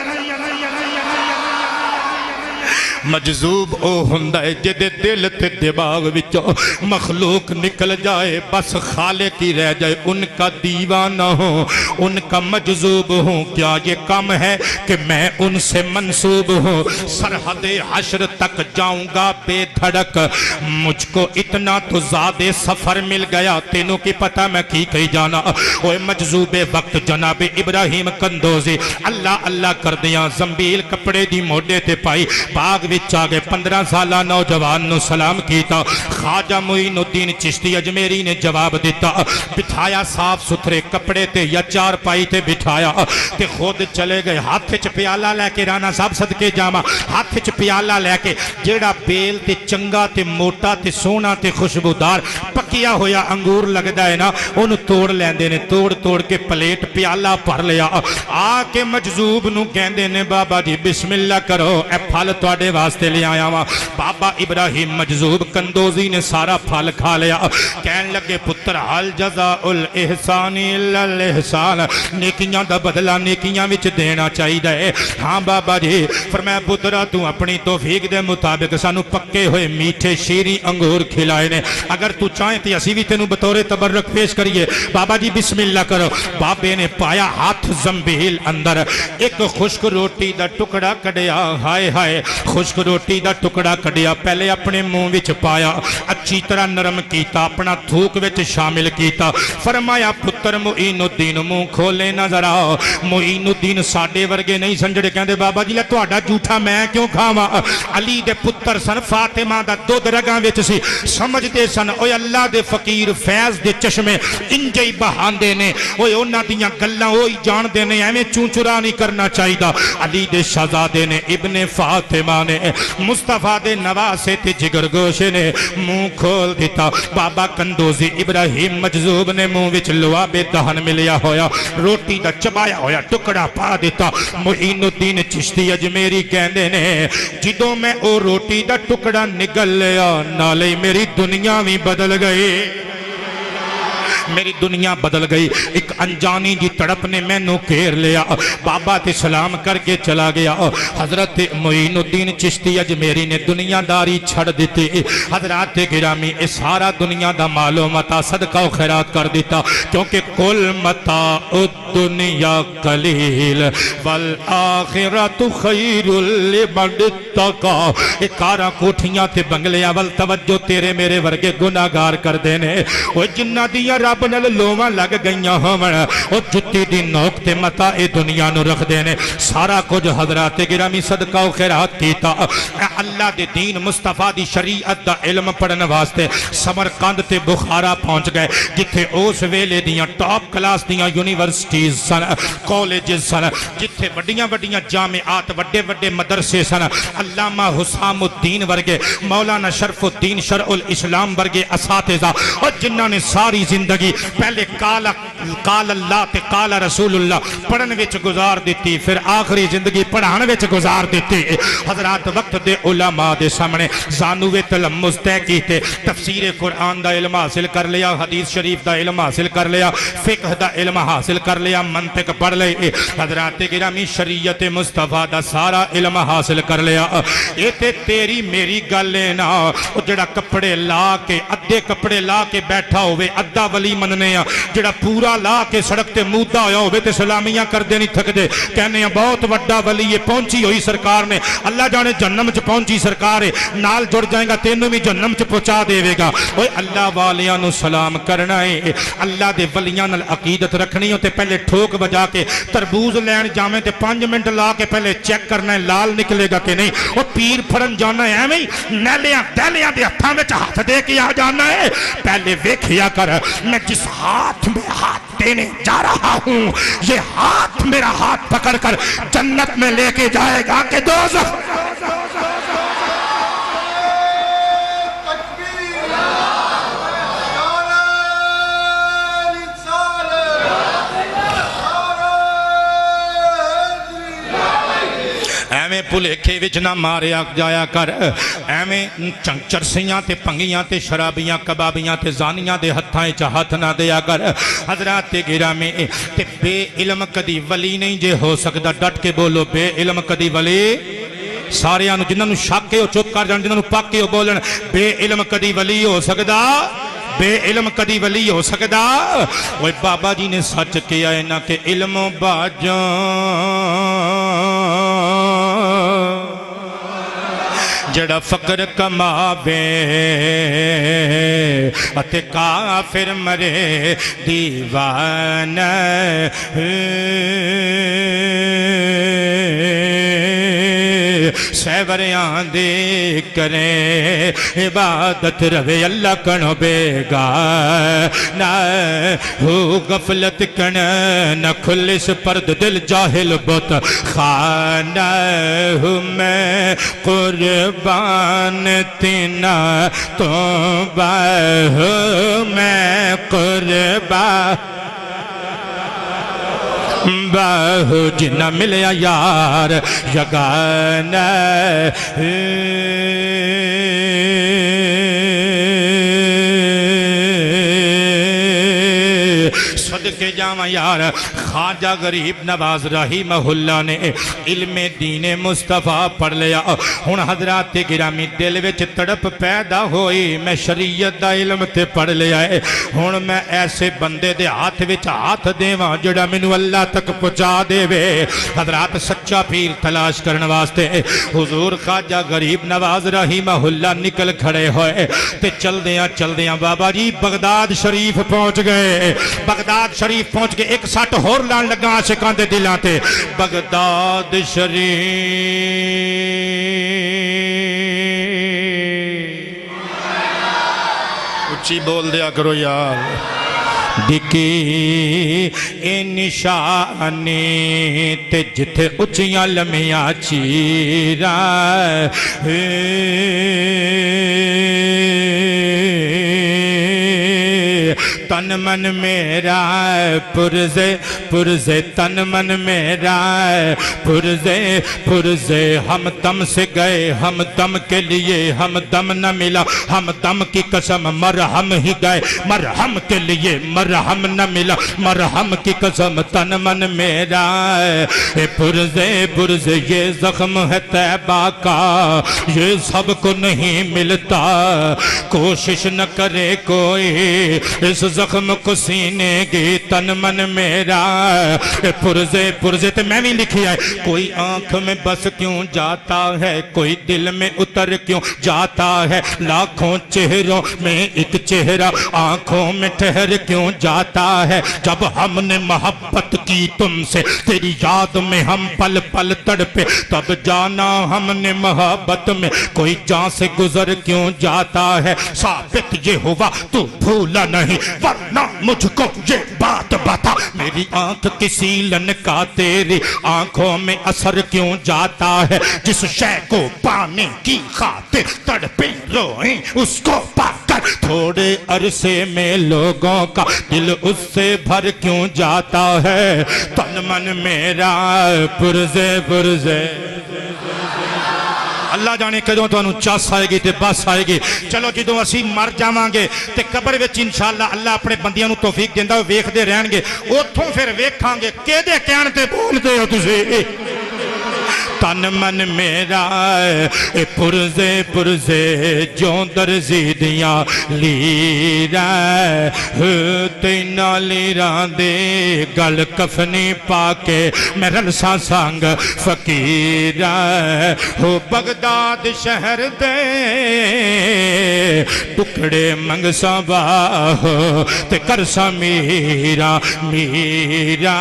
मजजूब ओ हुंदा है जिहदे दिल ते दिमाग विचों मखलूक निकल जाए, बस खालिक ही रह जाए। उनका दीवाना हूँ, उनका मजजूब हूँ। क्या ये कम है कि मैं उनसे मंसूब हूँ? सरहदे हश्र तक जाऊंगा बेधड़क, मुझको इतना तो ज़्यादा सफर मिल गया। तेनों की पता मैं की कही जाना। ओए मजजूबे वक्त जनाब इब्राहिम कंदोजी अल्लाह अल्लाह कर दिया, जंबील कपड़े दी मोढे ते पाई, बाग विच आ गए। 15 साला नौजवान नु सलाम कीता। ख्वाजा मुईनुद्दीन चिश्ती अजमेरी ने जवाब दिता, बिठाया साफ सुथरे कपड़े ते या चारपाई ते बिठाया ते खुद चले गए। हाथ च प्याला लैके, राणा साहब सदके जावा, हाथ च प्याला लैके जेड़ा बेल ते चंगा ते मोटा ते सोहना ते खुशबूदार पकिया होया अंगूर लगदा है ना, उन्होंने तोड़ लेंदे ने। तोड़ तोड़ के प्लेट प्याला भर लिया। आके मजजूब नूं कहंदे ने, बाबा जी बिस्मिल्लाह करो, ए फल तुहाडे वास्ते ले आया वा। बाबा इब्राहिम मजजूब कंदोजी ने सारा फल खा लिया। कहन लगे, पुत्र हल जज़ाउल इहसानी इल्लल इहसान, नेकियां दा बदला नेकियां विच देना चाहिदा है। हाँ बाबा जी। फरमाया, पुत्रा तू अपनी तौफीक दे मुताबिक सानू पक्के हुए मीठे शीरी अंगूर खिलाए ने, अगर तू चाहे तो असी भी तेनू बतौरे तबर्रुक पेश करिए। बाबा जी बिस्मिल्लाह करो। बाबे ने पाया हाथ जंबील अंदर, एक खुश्क रोटी दा टुकड़ा कढ़िया। हाय हाय, खुश्क रोटी दा टुकड़ा कढ़िया, पहले अपने मुंह विच पाया, अच्छी तरह नरम कीता, अपना थूक विच शामिल कीता। फरमाया, पुत्र मुईनुद्दीन मुंह खोले ना जरा। मुईनुद्दीन साडे वर्गे नहीं संजड़े, कहंदे बाबा जी लै तुहाडा झूठा मैं क्यों खावां? अली दे पुत्र सन, फातिमा दा दुध रगां विच सी, समझदे सन ओए अल्लाह दे फकीर फैज दे चश्मे इंजे ही बहांदे ने। ओए उन्हां दियां गल्लां ओही जानदे ने, एवें चूचुरा नहीं करना चाहिदा। अली दे शहजादे ने, इब्ने फातिमा ने, मुस्तफा दे नवासे ते जिगरगोशे ने मुंह खोल दिता। बाबा कंदोजी इब्राहिम मजजूब ने मुंह विच लुआबे दहन मिलिया होया रोटी दा चबाया होया टुकड़ा पा दिता। मुईनुद्दीन चिश्ती अजमेरी कहंदे ने, जिदों मैं ओ रोटी दा टुकड़ा निगल लिया, नाले मेरी दुनिया भी बदल गई। मेरी दुनिया बदल गई। एक अनजानी जी तड़प ने मैनू घेर लिया। बाबा ते सलाम करके चला गया। हजरत मुईनुद्दीन चिश्ती अजमेरी ने दुनियादारी छड़ दी। हजरत गिरामी ये सारा दुनिया दा मालो मता सदका खैरात कर दिता, क्योंकि कुल मता दुनिया कलील वल आखिरतु खैरुल लिमन तका। ये कारा कोठियां ते बंगलियां वल तवज्जो तेरे मेरे वर्गे गुनाहगार करदे ने। ओ जिन्ना दियां रब नाल लोवां लग गईयां होवन, ओ जुत्ती दी नोक ते मता ए दुनिया नू रखदे ने। सारा कुछ हजरत गिरामी सदका खैरात कीता। अल्लाह दे दीन मुस्तफा दी शरीयत दा इल्म पढ़न वास्ते समरकंद ते बुखारा पहुंच गए, जिथे उस वेले दियां टॉप क्लास दियां यूनिवर्सिटीज सन, कॉलेजेस सन, जिथे वड्डियां वड्डियां जामिआत वड्डे वड्डे मदरसे सन। अल्लामा हुसामुद्दीन वर्गे, मौलाना शरफुद्दीन शरउल इस्लाम वर्गे असातिज़ा, और जिन्हां ने सारी जिंदगी पहले काल अल्लाह ते काल रसूलुल्लाह पढ़न विच गुजार दी, फिर आखिरी जिंदगी पढ़ाने विच गुजार दी। हजरात वक्त दे उलमा दे सामने जानुए तलम्मुज़ तय कीते, तफसीर कुरान दा इल्म हासिल कर लिया, हदीस शरीफ दा इल्म हासिल कर लिया, फिक्ह दा इल्म हासिल कर लिया, मंतिक पढ़ ले। हजरात गिरामी शरीयत मुस्तफा दा सारा इल्म हासिल कर लिया। ये ते तेरी मेरी गल है ना, जेड़ा कपड़े ला के अद्धे कपड़े ला के बैठा होवे अद्धा वली मनने आ, जेड़ा पूरा ला के सड़क ते मूदा होया होवे ते सलामियां करदे नहीं थकदे, कहने बहुत वड्डा वली है, पहुंची हुई सरकार ने, अल्लाह जाने जन्नम च पहुंची सरकार है, नाल जुड़ जाएगा तेनू भी जन्नम च पहुंचा देवेगा। ओए अल्लाह वालियां नू सलाम करना है, अल्लाह दे वलियां नाल अकीदत रखनी हो ते पहले ठोक बजा के तरबूज लैन जावे ते 5 मिनट ला के पहले चेक करना है लाल निकलेगा कि नहीं। और पीर फड़न जाना है एवें नैलियां दहलियां दे हत्थां विच हाथ दे के आ जाना है, पहले वेखिया कर मैं जिस हाथ में हाथ देने जा रहा हूं ये हाथ मेरा हाथ पकड़कर जन्नत में लेके जाएगा कि दोज़ख। एवें भुलेखे विच ना मारिया जाया कर, एवें चरसियां ते पंगियां ते शराबियां कबाबियां ते जानियां दे हत्थां च हथ ना दिया कर। हजरात गिरामी ते बे इल्म कदी वली नहीं जे हो सकता, डट के बोलो बे इल्म कदी वली सारियां नूं जिन्हां नूं शक है चुप कर जाण, जिन्हां नूं पक के बोलन। बेइल्म कदी वली हो सकदा, बेइल्म कदी वली हो सकदा। ओए बाबा जी ने सच किया है ना कि इल्म बाजां जड़ा फकर कमावे अते काफिर मरे दीवाना। सैवरियां दे करे इबादत रवे अल्लाह कणो बेगाना। हो गफलत कण न खुलिस पर्द दिल जाहिल बुत खाना। हूँ मैं कुर्बान तीना तो बाहु मैं कुर्बान बाहु जिन्ना मिलया यार यगाना। सदके जावा यार ख्वाजा गरीब नवाज रहीमहुल्लाह ने इल्मे दीने मुस्तफा पढ़ लिया। हुण हजरात गिरामी दिल विच तड़प पैदा होई, मैं शरीयत दा इल्म ते पढ़ लिया है। हुण मैं ऐसे बंदे दे हाथ विच हाथ देवां जिहड़ा मैनूं अल्लाह तक पहुंचा देवे। हजरात सच्चा पीर तलाश करने वास्ते हुजूर ख्वाजा गरीब नवाज रहीमहुल्लाह निकल खड़े होए ते चलदियां चलदियां बाबा जी बगदाद शरीफ पहुंच गए। बगदाद शरीफ पहुंच के एक सट होर लान लगा आशिकां दे दिलां ते। बगदाद शरीफ उच्ची बोल दिया करो यार। दिकी ए निशानी ते जिथे उच्चियां लम्मियां चीरा तन मन मेरा पुरजे पुरजे तन मन मेरा पुरजे पुरजे। हम दम से गए हम दम के लिए हम दम न मिला, हम दम की कसम मरहम ही गए मरहम के लिए मरहम न मिला, मरहम की कसम तन मन मेरा पुरजे पुरजे। ये जख्म है तैबा का ये सबको नहीं मिलता, कोशिश न करे कोई इस जख्म को सीने की तन मन मेरा पुरजे पुरजे। तो मैं भी लिखी है कोई आंख में बस क्यों जाता है, कोई दिल में उतर क्यों जाता है, लाखों चेहरों में एक चेहरा आंखों में ठहर क्यों जाता है। जब हमने मोहब्बत की तुमसे तेरी याद में हम पल पल तड़पे, तब जाना हमने मोहब्बत में कोई जान से गुजर क्यों जाता है। साबित ये हुआ तू भूला नहीं वरना मुझको ये बात बता, मेरी आंख की सीलन का तेरी आंखों में असर क्यों जाता है। जिस शय को पाने की खातिर तड़पे रोए उसको पाकर थोड़े अरसे में लोगों का दिल उससे भर क्यों जाता है। तन मन मेरा पुरजे पुरजे। अल्लाह जाने कदों तुहानू चस आएगी ते बस आएगी। चलो जो असी मर जावांगे ते कब्र विच इंशाअल्लाह अल्लाह अपने बंदियां नू तौफीक देंदा वेखदे रहणगे, उथों फिर वेखांगे किहदे कहण ते बोलदे हो तुसीं। तन मन मेरा पुरजे पुरजे जो दर्जी दियां लीरा तेना लीरा दे गल कफनी पाके मैं रलसा संग फकीरा। हो बगदाद शहर दे टुकड़े मंगसा बाहो ते करसा मीरा मीरा।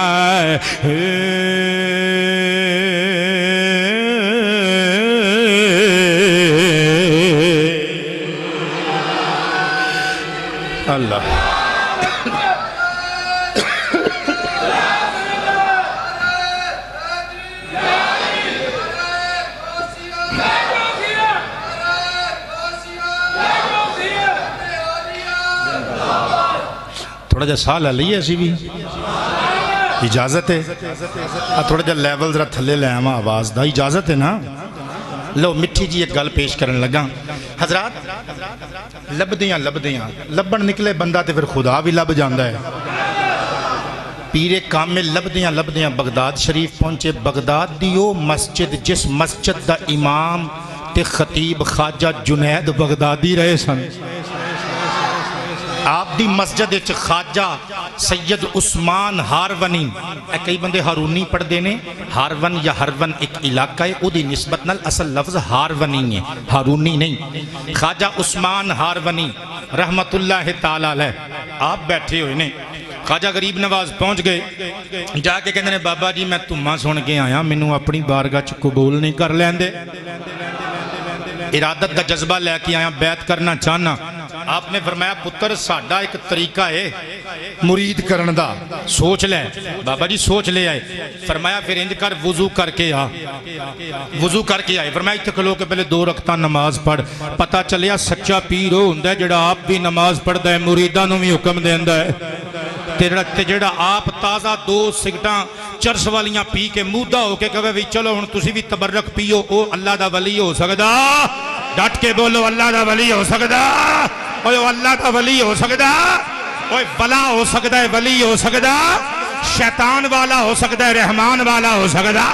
अल्लाह थोड़ा जा साह लै लीए असी भी इजाजत है। थोड़ा जा लैवल जरा थले लै आवां आवाज दा इजाजत है ना। लो मिठी जी एक गल पेश करन लगा। हजरात लभदियां लभदियां लभण निकले बंदा तो फिर खुदा भी लभ जाता है। पीरे कामिल लभदियां लभदियां बगदाद शरीफ पहुंचे। बगदाद दी ओ मस्जिद जिस मस्जिद दा इमाम ते खतीब ख्वाजा जुनैद बगदादी रहे सन, आप दी मस्जिद विच ख्वाजा सैयद उस्मान हारवनी, कई बंदे हारूनी पढ़ते ने, हारवन या हरवन एक इलाका है, उहदी निस्बत नाल असल लफ्ज हारवनी है, हारूनी नहीं। ख्वाजा उस्मान हारवनी रहमतुल्लाह ताला अलैह आप बैठे हुए ने। ख्वाजा गरीब नवाज पहुंच गए, जाके कहते ने बाबा जी मैं धुम्मा सुन के आया, मैनू अपनी बारगाह च कबूल नहीं कर लैंदे, इरादत का जज्बा लैके आया, बैत करना चाहना। आपने फरमाया पुत्र साडा एक तरीका है मुरीद करन दा, सोच ले। बाबा जी सोच ले आए। फरमाया फिर इंज कर वुजू करके आ, वुजू करके आए। फरमाया इत्थे खलो के पहले 2 रकता नमाज पढ़। पता चलिया सच्चा पीर वो हुंदा जिहड़ा आप भी नमाज पढ़दा है, मुरीदां नूं भी हुक्म देंदा है, ते जिहड़ा आप ताज़ा 2 सिगटां चरस वालियां पी के मूदा होके कहे भी चलो हुण तुसीं भी तबरक पीओ, वो अल्लाह दा वली हो सकदा? डट के बोलो अल्लाह दा वली हो सकदा? ओए अल्लाह दा वली हो सकदा? ओए वला हो सकदा है, वली हो सकदा, शैतान वाला हो सकदा है, रहमान वाला हो सकदा।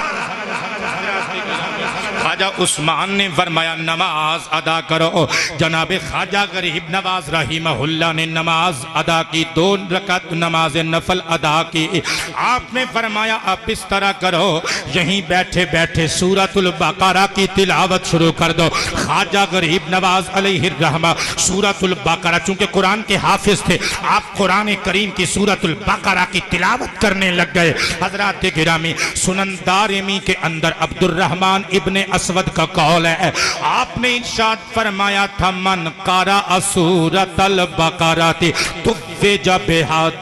ख्वाजा उस्मान ने फरमाया नमाज अदा करो। जनाब ख्वाजा गरीब नवाज रहीमहुल्लाह ने नमाज अदा की, 2 रकात नमाज नफल अदा की। आपने फरमाया आप इस तरह करो, यहीं बैठे बैठे सूरतुल बकरा की तिलावत शुरू कर दो। ख्वाजा गरीब नवाज अलैहिर्रहमा सूरतुल बकरा, चूंकि कुरान के हाफिज थे, आप कुरान करीम की सूरतुल बकरा की तिलावत करने लग गए। हजरात गिरामी सुनन दारिमी के अंदर अब्दुर्रहमान इब्ने असवद का कौल है, आपने इरशाद फरमाया था मन कारा सूरतल बकरा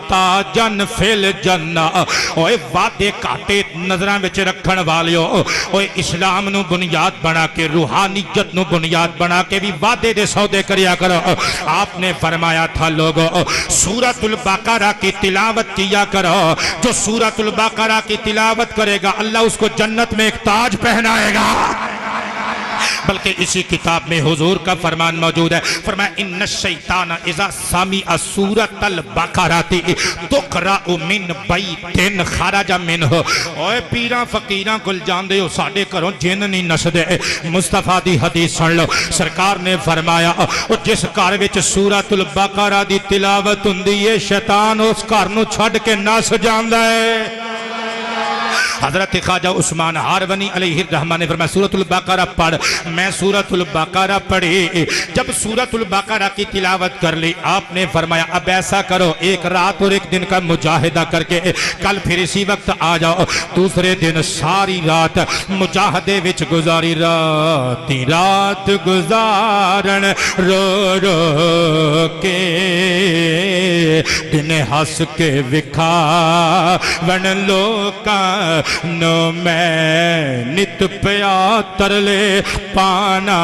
ताजन फिल जन्ना। ओए वादे काटे नजरां विच रखण वालियो, ओए इस्लाम नू बुनियाद बना के, रूहानियत नू बुनियाद बना के भी वादे दे सौदे करिया करो। आपने फरमाया था लोगो सूरतुल बकरा की तिलावत किया करो, जो सूरतुल बकरा की तिलावत करेगा अल्लाह उसको जन्नत में एक ताज पहनाएगा। बल्कि इसी किताब में हुजूर का फरमान मौजूद है, फरमाया इन्न शैतान इज़ा समिअ सूरतल बकराति तुक़रअ मिन बैतिन खरज मिनहु। ओए पीरां फकीरां कोल जांदे हो, साडे घरों जिन नहीं नसदे। मुस्तफा दी हदीस सुन लो, सरकार ने फरमाया ओ जिस घर विच सूरतुल बकरा दी तिलावत हुंदी है शैतान उस घर नूं छड्ड के नस जांदा है। हजरत ख्वाजा उस्मान हारवनी अलैहिर्रहमा ने फरमाया सूरतुल बकरा पढ़। मैं सूरतुल बकरा पढ़ी, जब सूरतुल बकरा की तिलावत कर ली आपने फरमाया अब ऐसा करो, एक रात और एक दिन का मुजाहिदा करके कल फिर इसी वक्त आ जाओ। दूसरे दिन सारी रात मुजाहदे विच गुजारी, रात गुजारन रो रो के, दिन हंस के विखा वन लोका नो मैं नित प्या तरले पाना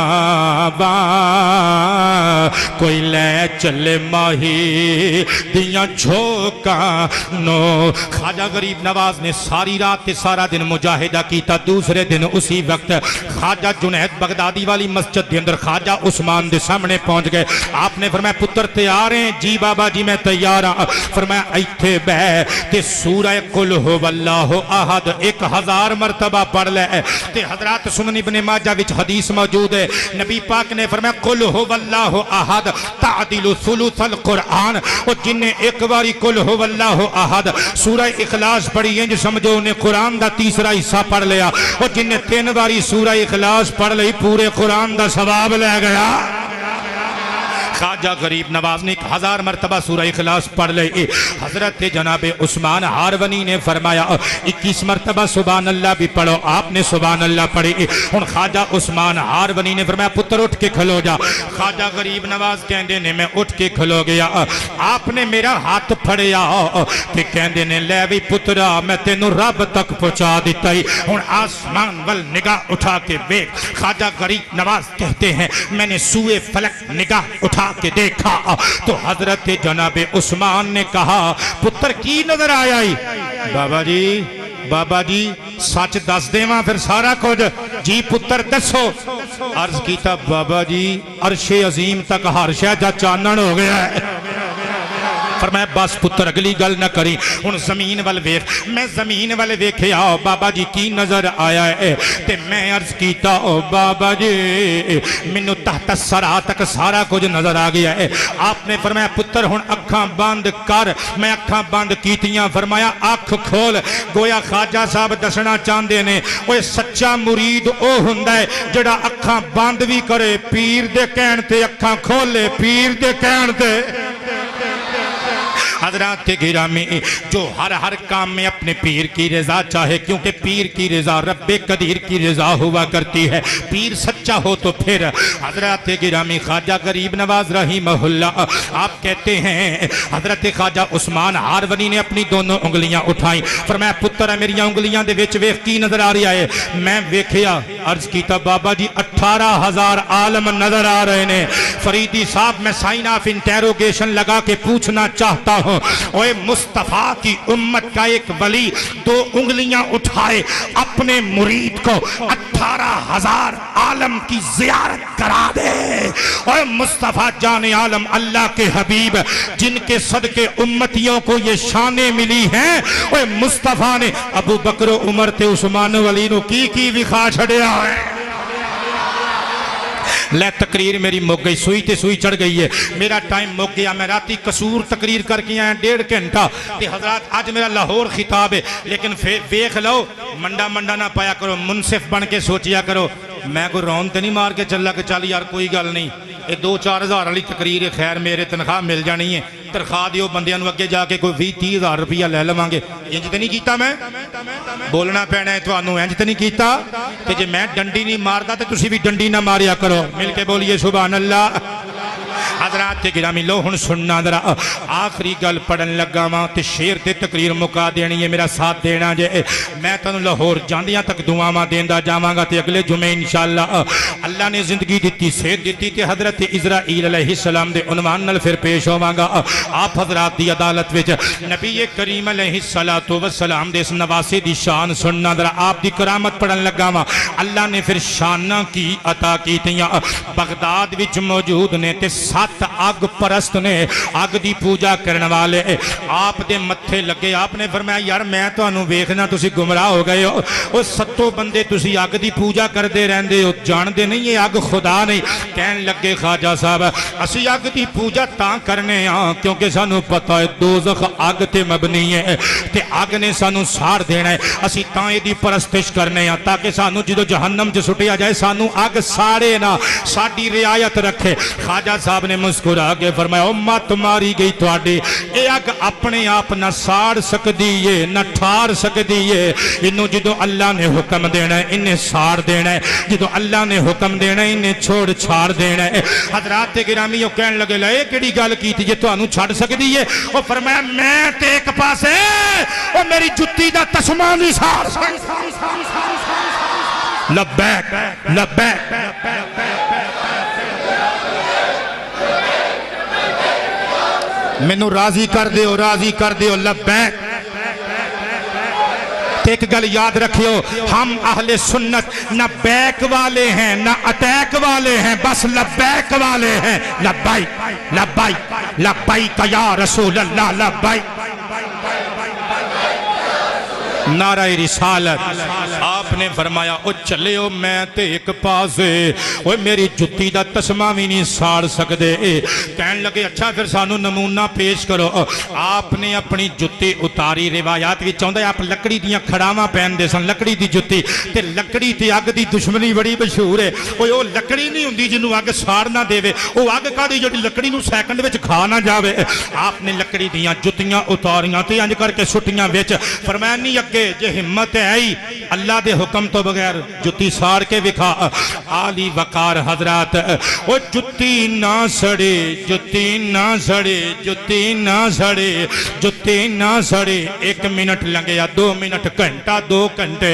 वा, कोई ले चले माही दियां झोंका नो। ख्वाजा गरीब नवाज ने सारी रात ते सारा दिन मुजाहिदा किया। दूसरे दिन उसी वक्त ख्वाजा जुनैद बगदादी वाली मस्जिद के अंदर ख्वाजा उस्मान के सामने पहुंच गए। आपने फरमाया पुत्र तैयार हैं? जी बाबा जी मैं तैयार हाँ। फरमाया इत्थे बह ते सूरह कुल हुवल्लाहु अहद 1000 मरतबा पढ़ ले। ते हजरत सुनन इब्ने माजा विच हदीस मौजूद है, नबी पाक ने फरमाया कुल हुवल्लाहु अहद तादिलु सुलुसल कुरान। और जिन्हें एक बारी कुल हुवल्लाहु अहद सूरह इखलास पढ़ी इंज समझो उन्हें कुरान का तीसरा हिस्सा पढ़ लिया। और जिन्हें 3 बारी सूरह इखलास पढ़ ली पूरे कुरान का सवाब ले गया। ख्वाजा गरीब नवाज ने 1000 मरतबा सूरह इखलास पढ़ ली। हजरत जनाब उस्मान हारवनी ने फरमाया 21 मरतबा सुभान अल्लाह भी पढ़ो। आपने सुभान अल्लाह पढ़ी। हुण ख्वाजा उस्मान हारवनी ने फरमाया पुत्र उठ के खलो जा। ख्वाजा गरीब नवाज कहते ने मैं उठ के खलो गया। आपने मेरा हाथ फड़िया ते कहते ने ले भी पुत्रा मैं तेनू रब तक पहुंचा दिता ही, हुण आसमान वल निगाह उठा के देख। ख्वाजा गरीब नवाज कहते हैं मैंने सूए फलक निगाह उठा के देखा तो हजरत जनाबे उस्मान ने कहा पुत्र की नजर आया ही? बाबा जी सच दस देवा फिर सारा कुछ? जी पुत्र दसो। अर्ज किया बाबा जी अरशे अजीम तक हर शह दा चानन हो गया है। फरमाया बस पुत्र अगली गल ना करी, हुण जमीन वाल वेख। मैं जमीन वाल वेख्या, बाबा जी की नजर आया है, ते मैं अर्ज कीता ओ बाबा जी मैनू तहत सरा तक सारा कुछ नजर आ गया है। आपने फरमाया पुत्र हुण अखां बंद कर। मैं अखां बंद कीतियां, फरमाया अख खोल। गोया ख्वाजा साहब दसना चाहते ने, ओए सच्चा मुरीद ओ हुंदा है जिहड़ा अखां बंद भी करे, पीर दे कहण ते अखां खोले, पीर दे कहण ते। हज़रात गिरामी, जो हर हर काम में अपने पीर की रज़ा चाहे, क्योंकि पीर की रज़ा रब्बे कदीर की रज़ा हुआ करती है। पीर सच्चा हो तो फिर। हज़रात गिरामी, ख्वाजा गरीब नवाज रहीमहुल्लाह आप कहते हैं, हज़रत ख्वाजा उस्मान हारवनी ने अपनी दोनों उंगलियां उठाई, फरमाया पुत्र मेरिया उंगलियां दे विच वेख की नजर आ रहा है। मैं वेख्या, अर्ज कीता बाबा जी 18,000 आलम नजर आ रहे ने। फरीदी साहब मैं साइन ऑफ इंटेरोगेशन लगा के पूछना चाहता हूँ, ओए मुस्तफा की उम्मत का एक वली दो उंगलियां उठाए अपने मुरीद को 18,000 आलम की जियारत करा दे। ओए मुस्तफा जाने आलम अल्लाह के हबीब जिनके सदके उम्मतियों को ये शानें मिली हैं, ओए मुस्तफा ने अबू बकर उमर ते उस्मान वली नु की विखा छड़िया है। ले तकरीर मेरी मुक गई, सुई ते सुई चढ़ गई है, मेरा टाइम मुक गया। मैं राती कसूर तकरीर करके आया 1.5 घंटा ते हजरात अज मेरा लाहौर खिताब है, लेकिन वेख लो मंडा मंडा ना पाया करो, मुनसिफ बन के सोचिया करो। मैं कोई रौन तो नहीं मार के चला कि चल यार कोई गल नहीं, ये 2-4 हज़ार वाली तकरीर है, खैर मेरे तनख्वाह मिल जानी है, तनख्वाह दियो बंदियां नूं अगे जाके कोई 20-30 हज़ार रुपया ले लवांगे। इंज तो नहीं कीता, मैं बोलना पैना है तुहानूं, इंज तो नहीं कीता। ते जे मैं डंडी नहीं मारदा तो तुसीं भी डंडी ना मारिया करो। मिल के बोलिए सुभान अल्लाह। हज़रात गिरामी लो हुण सुनना जरा, आखिरी गल पढ़न लगा वां ते शेर ते तकरीर मुका देनी है, मेरा साथ देना जे। मैं तुहानूं लाहौर जांदियां तक दुआवां देंदा जावांगा ते अगले जुमे इंशाअल्लाह अल्लाह ने जिंदगी दित्ती, सेहत दित्ती ते हज़रत इज़राइल अलैहिस्सलाम दे उनवान नाल फिर पेश होवांगा। आप हज़रात दी अदालत विच नबी करीम अलैहिस्सलातु वस्सलाम दे इस नवासे दी शान सुनना जरा, आप दी करामत पढ़न लगा वां। अल्लाह ने फिर शाना की अता कीतियां। बगदाद विच मौजूद ने ते 7 अग परस्त ने, अग दी पूजा करने वाले आप दे मत्थे लगे। आपने फरमाया यार मैं तुहानूं वेखना तुसी गुमराह हो गए हो, वो 7 बंदे तुसी अग दी पूजा करते रहंदे हो, जानते नहीं ये अग खुदा नहीं। कहन लगे ख्वाजा साहब असी अग दी पूजा तां करने हाँ क्योंकि सानू पता है दोज़ख अग ते मबनी है ते अग ने सानू साड़ देना है, असी तां इहदी परस्तिश करने हाँ ताकि सानू जो जहन्नम च सुटिया जाए सानू अग साड़े ना, साडी रियायत रखे। ख्वाजा साहब ने मुस्कुरा के फरमाया ओ मत मारी गई तुहाडी, ये अग अपने आप न साड़ सकती है न ठार सकती है, इनू जो अल्लाह ने हुक्म देना है इन्हें साड़ देना है, जो अल्लाह ने हुक्म देना है इन्हें छोड़ छाड़ देना है। हज़रात गिरामी कहन लगे ला ये किहड़ी गल कीती जे तुहानू छड़ सकदी है। ओ फरमाया मैं ते एक पासे ओ मेरी जुत्ती दा तस्मा नहीं साड़ लब्बैक लब्बैक मैनू राजी कर दियो, राजी कर दियो लब्बैक। एक गल याद रखियो, हम अहले सुन्नत न बैक वाले हैं न अटैक वाले हैं, बस लब्बैक वाले हैं। लब्बैक लब्बैक लब्बैक या रसूल अल्लाह लब्बैक। नाराए रिसालत। आपने फरमाया ओ चले ओ मैं ते एक पासे ओ मेरी जुत्ती दा तस्मा भी नहीं साड़ सकदे। कहन लगे अच्छा फिर सानू नमूना पेश करो। आपने अपनी जुत्ती उतारी, रिवायात विच आउंदा आप लकड़ी दियां खड़ावां पहनदे सन, लकड़ी दी जुत्ती ते लकड़ी ते अग दी दुश्मनी बड़ी मशहूर है। ओए ओ लकड़ी नहीं हुंदी जिन्नू अग साड़ ना देवे, ओ अग कादी जिहड़ी लकड़ी नू सैकंड विच खा ना जावे। आपने लकड़ी दियां जुत्तियां उतारियां ते इंज करके सुटियां विच, फरमाया नहीं अगे जे हिम्मत है आई अल्लाह दे हुक्म तो बगैर जुत्ती साड़ के विखा। आली वकार हजरात ओ जुत्ती ना सड़े, जुत्ती ना सड़े, जुत्ती ना सड़े, जुत्ती ना सड़े। 1 मिनट लंघिया, 2 मिनट, घंटा, 2 घंटे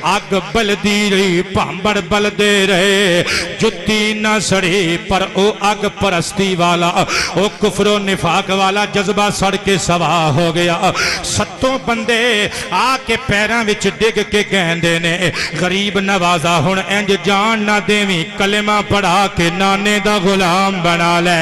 अग बलदी रही, भांबड़ बलदे रहे, जुत्ती ना सड़ी। पर ओ अग परस्ती वाला, ओ कुफरो निफाक वाला जज्बा सड़ के सवा हो गया। 7 बंदे आके पैरों विच डिग के कहंदे ने गरीब नवाजा हुण इंज जान ना देवी, कलेमा पढ़ा के नाने दा गुलाम बना ले।